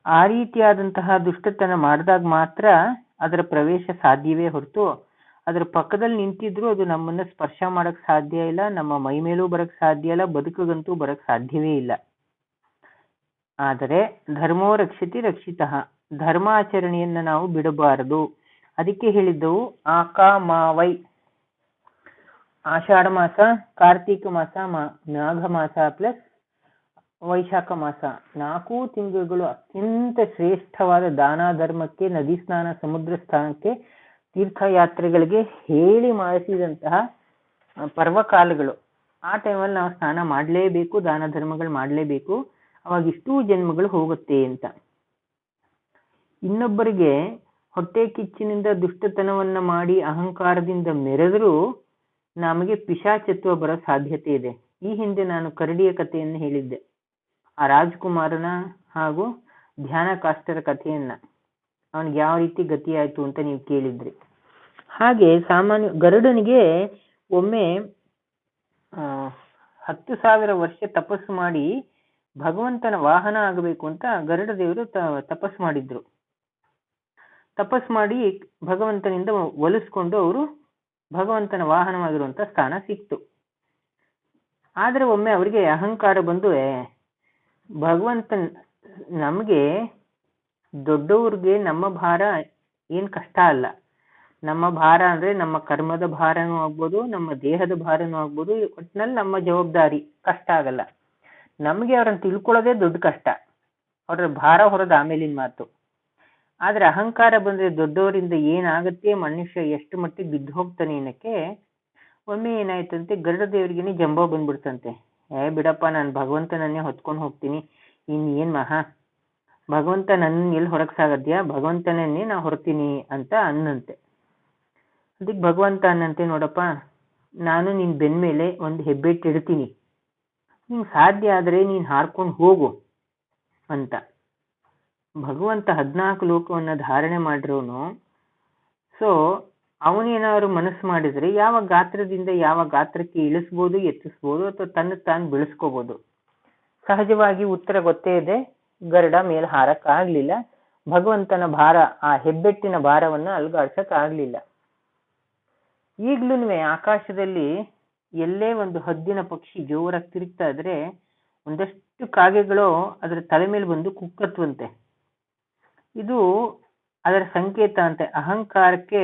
ಆ ರೀತಿಯಾದಂತಹ ದುಷ್ಟತನ ಮಾಡಿದಾಗ ಮಾತ್ರ ಅದರ ಪ್ರವೇಶ ಸಾಧ್ಯವೇ ಹೊರತು, ಅದ್ರ ಪಕ್ಕದಲ್ಲಿ ನಿಂತಿದ್ರು ಅದು ನಮ್ಮನ್ನ ಸ್ಪರ್ಶ ಮಾಡಕ್ ಸಾಧ್ಯ ಇಲ್ಲ, ನಮ್ಮ ಮೈ ಮೇಲೂ ಬರಕ್ ಸಾಧ್ಯ ಇಲ್ಲ, ಬದುಕಗಂತೂ ಬರಕ್ ಸಾಧ್ಯವೇ ಇಲ್ಲ. ಆದರೆ ಧರ್ಮೋ ರಕ್ಷತಿ ರಕ್ಷಿತಃ, ಧರ್ಮಾಚರಣೆಯನ್ನ ನಾವು ಬಿಡಬಾರದು. ಅದಕ್ಕೆ ಹೇಳಿದ್ದವು ಆಕಾಮಾವೈ, ಆಷಾಢ ಮಾಸ, ಕಾರ್ತೀಕ ಮಾಸ, ಮಾಘ ಮಾಸ ಪ್ಲಸ್ ವೈಶಾಖ ಮಾಸ, 4 ತಿಂಗಳುಗಳು ಅತ್ಯಂತ ಶ್ರೇಷ್ಠವಾದ ದಾನ ಧರ್ಮಕ್ಕೆ, ನದಿ ಸ್ನಾನ, ಸಮುದ್ರ ಸ್ನಾನಕ್ಕೆ, ತೀರ್ಥಯಾತ್ರೆಗಳಿಗೆ ಹೇಳಿ ಮಾಡಿಸಿದಂತಹ ಪರ್ವಕಾಲಗಳು. ಆ ಟೈಮಲ್ಲಿ ನಾವು ಸ್ನಾನ ಮಾಡಲೇಬೇಕು, ದಾನ ಧರ್ಮಗಳು ಮಾಡಲೇಬೇಕು, ಅವಾಗ ಇಷ್ಟೂ ಜನ್ಮಗಳು ಹೋಗುತ್ತೆ ಅಂತ. ಇನ್ನೊಬ್ಬರಿಗೆ ಹೊಟ್ಟೆ ಕಿಚ್ಚಿನಿಂದ ದುಷ್ಟತನವನ್ನ ಮಾಡಿ ಅಹಂಕಾರದಿಂದ ಮೆರೆದರೂ ನಮಗೆ ಪಿಶಾಚತ್ವ ಬರೋ ಸಾಧ್ಯತೆ ಇದೆ. ಈ ಹಿಂದೆ ನಾನು ಕರಡಿಯ ಕಥೆಯನ್ನು ಹೇಳಿದ್ದೆ, ಆ ರಾಜ್ಕುಮಾರನ ಹಾಗೂ ಧ್ಯಾನ ಕಾಷ್ಟರ ಕಥೆಯನ್ನ. ಅವನಿಗೆ ಯಾವ ರೀತಿ ಗತಿ ಆಯ್ತು ಅಂತ ನೀವು ಕೇಳಿದ್ರಿ. ಹಾಗೆ ಸಾಮಾನ್ಯ ಗರುಡನಿಗೆ ಒಮ್ಮೆ 10,000 ವರ್ಷ ತಪಸ್ಸು ಮಾಡಿ ಭಗವಂತನ ವಾಹನ ಆಗಬೇಕು ಅಂತ ಗರುಡ ದೇವರು ತಪಸ್ಸು ಮಾಡಿದ್ರು. ತಪಸ್ಸು ಮಾಡಿ ಭಗವಂತನಿಂದ ಒಲಿಸ್ಕೊಂಡು ಅವರು ಭಗವಂತನ ವಾಹನವಾಗಿರುವಂತ ಸ್ಥಾನ ಸಿಕ್ತು. ಆದ್ರೆ ಒಮ್ಮೆ ಅವರಿಗೆ ಅಹಂಕಾರ ಬಂದು, ಭಗವಂತನ್ ನಮಗೆ ದೊಡ್ಡವ್ರಿಗೆ ನಮ್ಮ ಭಾರ ಏನ್ ಕಷ್ಟ ಅಲ್ಲ. ನಮ್ಮ ಭಾರ ಅಂದ್ರೆ ನಮ್ಮ ಕರ್ಮದ ಭಾರನೂ ಆಗ್ಬೋದು, ನಮ್ಮ ದೇಹದ ಭಾರನೂ ಆಗ್ಬೋದು. ಒಟ್ಟಿನಲ್ಲಿ ನಮ್ಮ ಜವಾಬ್ದಾರಿ ಕಷ್ಟ ಆಗಲ್ಲ. ನಮ್ಗೆ ಅವ್ರನ್ನ ತಿಳ್ಕೊಳ್ಳೋದೇ ದೊಡ್ಡ ಕಷ್ಟ. ಅವ್ರ ಭಾರ ಹೊರದ ಆಮೇಲಿನ ಮಾತು. ಆದ್ರೆ ಅಹಂಕಾರ ಬಂದ್ರೆ ದೊಡ್ಡವರಿಂದ ಏನಾಗತ್ತೆ, ಮನುಷ್ಯ ಎಷ್ಟು ಮಟ್ಟಿಗೆ ಬಿದ್ದು ಹೋಗ್ತಾನೆ ಏನಕ್ಕೆ. ಒಮ್ಮೆ ಏನಾಯ್ತಂತೆ, ಗರುಡ ದೇವರಿಗೇನೆ ಜಂಬ ಬಂದ್ಬಿಡ್ತಂತೆ. ಬಿಡಪ್ಪ, ನಾನು ಭಗವಂತನನ್ನೇ ಹೊತ್ಕೊಂಡು ಹೋಗ್ತೀನಿ, ಏನ್ ಭಗವಂತ ನನ್ನ ಎಲ್ಲಿ ಹೊರಗ್ ಸಾಗದ್ಯಾ, ಭಗವಂತನನ್ನೇ ನಾ ಹೊರ್ತೀನಿ ಅಂತ ಅನ್ನಂತೆ. ಅದಕ್ಕೆ ಭಗವಂತ ಅನ್ನಂತೆ, ನೋಡಪ್ಪ, ನಾನು ನಿನ್ ಬೆನ್ ಮೇಲೆ ಒಂದು ಹೆಬ್ಬೆಟ್ಟು ಇಡ್ತೀನಿ, ನಿಂಗೆ ಸಾಧ್ಯ ಆದ್ರೆ ನೀನ್ ಹಾರ್ಕೊಂಡು ಹೋಗು ಅಂತ. ಭಗವಂತ 14 ಲೋಕವನ್ನ ಧಾರಣೆ ಮಾಡಿರೋನು. ಸೊ ಅವನೇನಾದ್ರು ಮನಸ್ಸು ಮಾಡಿದ್ರೆ ಯಾವ ಗಾತ್ರದಿಂದ ಯಾವ ಗಾತ್ರಕ್ಕೆ ಇಳಿಸ್ಬೋದು, ಎತ್ತಿಸ್ಬೋದು, ಅಥವಾ ತನ್ನ ತಾನು ಬೆಳೆಸ್ಕೋಬಹುದು. ಸಹಜವಾಗಿ ಉತ್ತರ ಗೊತ್ತೇ ಇದೆ, ಗರುಡ ಮೇಲೆ ಹಾರಕ್ ಆಗ್ಲಿಲ್ಲ. ಭಗವಂತನ ಭಾರ, ಆ ಹೆಬ್ಬೆಟ್ಟಿನ ಭಾರವನ್ನ ಅಲ್ಗಾಡ್ಸಕ್ ಆಗ್ಲಿಲ್ಲ. ಈಗ್ಲೂ ಆಕಾಶದಲ್ಲಿ ಎಲ್ಲೇ ಒಂದು ಹದ್ದಿನ ಪಕ್ಷಿ ಜೋರಾಗಿ ತಿರುಗ್ತಾ ಇದ್ರೆ ಒಂದಷ್ಟು ಕಾಗೆಗಳು ಅದರ ತಲೆ ಮೇಲೆ ಬಂದು ಕುಕ್ಕತ್ವಂತೆ. ಇದು ಅದರ ಸಂಕೇತ ಅಂತೆ. ಅಹಂಕಾರಕ್ಕೆ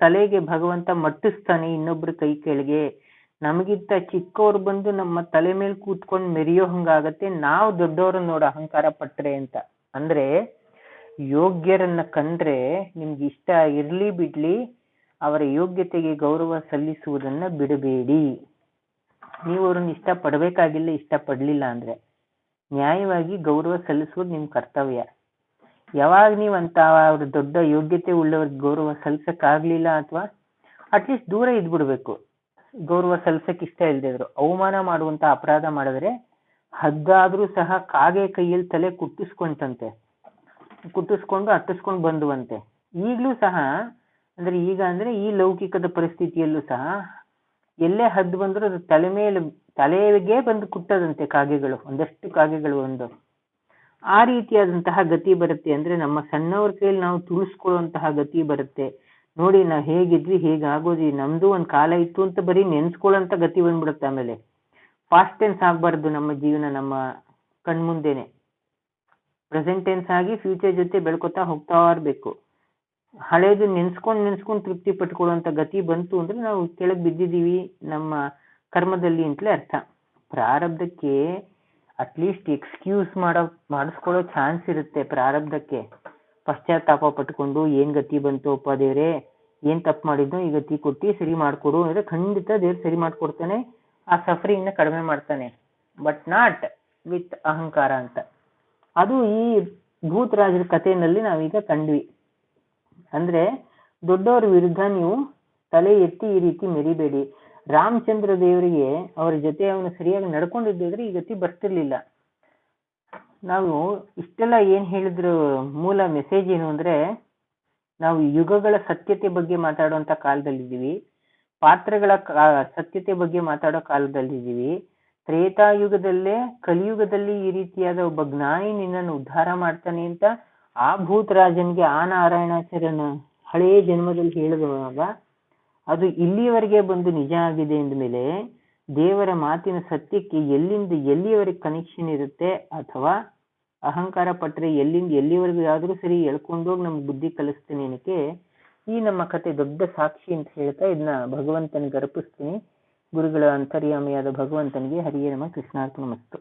ತಲೆಗೆ ಭಗವಂತ ಮಟ್ಟಿಸ್ತಾನೆ ಇನ್ನೊಬ್ರ ಕೈ ಕೆಳಗೆ. ನಮಗಿಂತ ಚಿಕ್ಕವ್ರು ಬಂದು ನಮ್ಮ ತಲೆ ಮೇಲೆ ಕೂತ್ಕೊಂಡು ಮೆರೆಯೋ ಹಂಗಾಗತ್ತೆ ನಾವು ದೊಡ್ಡವ್ರನ್ನ ನೋಡ ಅಹಂಕಾರ ಪಟ್ರೆ ಅಂತ. ಅಂದ್ರೆ ಯೋಗ್ಯರನ್ನ ಕಂಡ್ರೆ ನಿಮ್ಗೆ ಇಷ್ಟ ಇರ್ಲಿ ಬಿಡ್ಲಿ, ಅವರ ಯೋಗ್ಯತೆಗೆ ಗೌರವ ಸಲ್ಲಿಸುವುದನ್ನ ಬಿಡಬೇಡಿ. ನೀವು ಅವ್ರನ್ನ ಇಷ್ಟ ಪಡ್ಬೇಕಾಗಿಲ್ಲ, ಇಷ್ಟ ಪಡ್ಲಿಲ್ಲ ಅಂದ್ರೆ ನ್ಯಾಯವಾಗಿ ಗೌರವ ಸಲ್ಲಿಸುವುದು ನಿಮ್ ಕರ್ತವ್ಯ. ಯಾವಾಗ ನೀವಂತ ಅವ್ರ ದೊಡ್ಡ ಯೋಗ್ಯತೆ ಉಳ್ಳವ್ರಿಗೆ ಗೌರವ ಸಲ್ಸಕ್ ಆಗ್ಲಿಲ್ಲ, ಅಥವಾ ಅಟ್ಲೀಸ್ಟ್ ದೂರ ಇದ್ಬಿಡ್ಬೇಕು. ಗೌರವ ಸಲ್ಸಕ್ ಇಷ್ಟ ಇಲ್ದೇ ಇದ್ರು ಅವಮಾನ ಮಾಡುವಂತ ಅಪರಾಧ ಮಾಡಿದ್ರೆ ಹದ್ದಾದ್ರೂ ಸಹ ಕಾಗೆ ಕೈಯಲ್ಲಿ ತಲೆ ಕುಟ್ಟಿಸ್ಕೊಂತಂತೆ, ಕುಟ್ಟಿಸ್ಕೊಂಡು ಅಟ್ಟಿಸ್ಕೊಂಡು ಬಂದುವಂತೆ. ಈಗ್ಲೂ ಸಹ ಅಂದ್ರೆ ಈಗ ಅಂದ್ರೆ ಈ ಲೌಕಿಕದ ಪರಿಸ್ಥಿತಿಯಲ್ಲೂ ಸಹ ಎಲ್ಲೇ ಹದ್ದು ಬಂದ್ರು ಅದು ತಲೆಗೆ ಬಂದು ಕುಟ್ಟದಂತೆ ಕಾಗೆಗಳು, ಒಂದಷ್ಟು ಕಾಗೆಗಳು ಒಂದು. ಆ ರೀತಿಯಾದಂತಹ ಗತಿ ಬರುತ್ತೆ. ಅಂದ್ರೆ ನಮ್ಮ ಸಣ್ಣವ್ರ ಕೈಯಲ್ಲಿ ನಾವು ತುಳಿಸ್ಕೊಳ್ಳುವಂತಹ ಗತಿ ಬರುತ್ತೆ. ನೋಡಿ, ನಾವ್ ಹೇಗಿದ್ವಿ ಹೇಗಾಗೋದಿ, ನಮ್ದು ಒಂದ್ ಕಾಲ ಇತ್ತು ಅಂತ ಬರೀ ನೆನ್ಸ್ಕೊಳ್ಳೋಂತ ಗತಿ ಬಂದ್ಬಿಡುತ್ತೆ. ಆಮೇಲೆ ಪಾಸ್ಟ್ ಟೆನ್ಸ್ ಆಗ್ಬಾರ್ದು ನಮ್ಮ ಜೀವನ, ನಮ್ಮ ಕಣ್ಮುಂದೆನೆ ಪ್ರೆಸೆಂಟ್ ಟೆನ್ಸ್ ಆಗಿ ಫ್ಯೂಚರ್ ಜೊತೆ ಬೆಳ್ಕೊತಾ ಹೋಗ್ತಾ ಇರ್ಬೇಕು. ಹಳೇದು ನೆನ್ಸ್ಕೊಂಡು ತೃಪ್ತಿ ಪಟ್ಕೊಳ್ಳುವಂತ ಗತಿ ಬಂತು ಅಂದ್ರೆ ನಾವು ಕೆಳಗ್ ಬಿದ್ದಿದೀವಿ ನಮ್ಮ ಕರ್ಮದಲ್ಲಿ ಅಂತಲೇ ಅರ್ಥ. ಪ್ರಾರಬ್ಧಕ್ಕೆ ಅಟ್ಲೀಸ್ಟ್ ಎಕ್ಸ್ಕ್ಯೂಸ್ ಮಾಡಿಸ್ಕೊಳ್ಳೋ ಚಾನ್ಸ್ ಇರುತ್ತೆ. ಪ್ರಾರಬ್ಧಕ್ಕೆ ಪಶ್ಚಾತ್ತಾಪ ಪಟ್ಕೊಂಡು ಏನ್ ಗತಿ ಬಂತು ಅಪ್ಪ ದೇವ್ರೆ, ಏನ್ ತಪ್ಪು ಮಾಡಿದ್ನೋ ಈ ಗತಿ ಕೊಟ್ಟಿ ಸರಿ ಮಾಡ್ಕೊಡು ಅಂದ್ರೆ ಖಂಡಿತ ದೇವ್ರು ಸರಿ ಮಾಡ್ಕೊಡ್ತಾನೆ, ಆ ಸಫರಿಂಗ್ ನ ಕಡಿಮೆ ಮಾಡ್ತಾನೆ. ಬಟ್ ನಾಟ್ ವಿತ್ ಅಹಂಕಾರ ಅಂತ. ಅದು ಈ ಭೂತರಾಜರ ಕಥೆಯಲ್ಲಿ ನಾವೀಗ ಕಂಡ್ವಿ. ಅಂದ್ರೆ ದೊಡ್ಡವರ ವಿರುದ್ಧ ನೀವು ತಲೆ ಎತ್ತಿ ಈ ರೀತಿ ಮೆರಿಬೇಡಿ. ರಾಮಚಂದ್ರ ದೇವರಿಗೆ ಅವರ ಜೊತೆ ಅವನು ಸರಿಯಾಗಿ ನಡ್ಕೊಂಡಿದ್ದಿದ್ರೆ ಈ ಗತಿ ಬರ್ತಿರ್ಲಿಲ್ಲ. ನಾವು ಇಷ್ಟೆಲ್ಲ ಏನ್ ಹೇಳಿದ್ರು ಮೂಲ ಮೆಸೇಜ್ ಏನು ಅಂದ್ರೆ, ನಾವು ಯುಗಗಳ ಸತ್ಯತೆ ಬಗ್ಗೆ ಮಾತಾಡುವಂತ ಕಾಲದಲ್ಲಿದ್ದೀವಿ, ಪಾತ್ರಗಳ ಸತ್ಯತೆ ಬಗ್ಗೆ ಮಾತಾಡೋ ಕಾಲದಲ್ಲಿದ್ದೀವಿ. ತ್ರೇತಾಯುಗದಲ್ಲೇ ಕಲಿಯುಗದಲ್ಲಿ ಈ ರೀತಿಯಾದ ಒಬ್ಬ ಜ್ಞಾನಿ ನಿನ್ನನ್ನು ಉದ್ಧಾರ ಮಾಡ್ತಾನೆ ಅಂತ ಆ ಭೂತರಾಜನ್ಗೆ ಆ ನಾರಾಯಣಾಚಾರ್ಯನ ಹಳೆಯ ಜನ್ಮದಲ್ಲಿ ಹೇಳಿದವಾಗ ಅದು ಇಲ್ಲಿಯವರೆಗೆ ಬಂದು ನಿಜ ಆಗಿದೆ ಅಂದಮೇಲೆ ದೇವರ ಮಾತಿನ ಸತ್ಯಕ್ಕೆ ಎಲ್ಲಿಂದ ಎಲ್ಲಿಯವರೆಗೆ ಕನೆಕ್ಷನ್ ಇರುತ್ತೆ, ಅಥವಾ ಅಹಂಕಾರ ಪಟ್ರೆ ಎಲ್ಲಿಂದ ಎಲ್ಲಿವರೆಗೂ ಯಾವ್ದ್ರೂ ಸರಿ ಎಳ್ಕೊಂಡೋಗಿ ನಮ್ಗೆ ಬುದ್ಧಿ ಕಲಿಸ್ತೀನಿ ಏನಕ್ಕೆ. ಈ ನಮ್ಮ ಕತೆ ದೊಡ್ಡ ಸಾಕ್ಷಿ ಅಂತ ಹೇಳ್ತಾ ಇದನ್ನ ಭಗವಂತನಿಗೆ ಅರ್ಪಿಸ್ತೀನಿ. ಗುರುಗಳ ಅಂತರ್ಯಾಮಿಯಾದ ಭಗವಂತನಿಗೆ ಹರಿಯೇ ನಮಃ. ಕೃಷ್ಣಾರ್ಪಣ ಮಸ್ತು.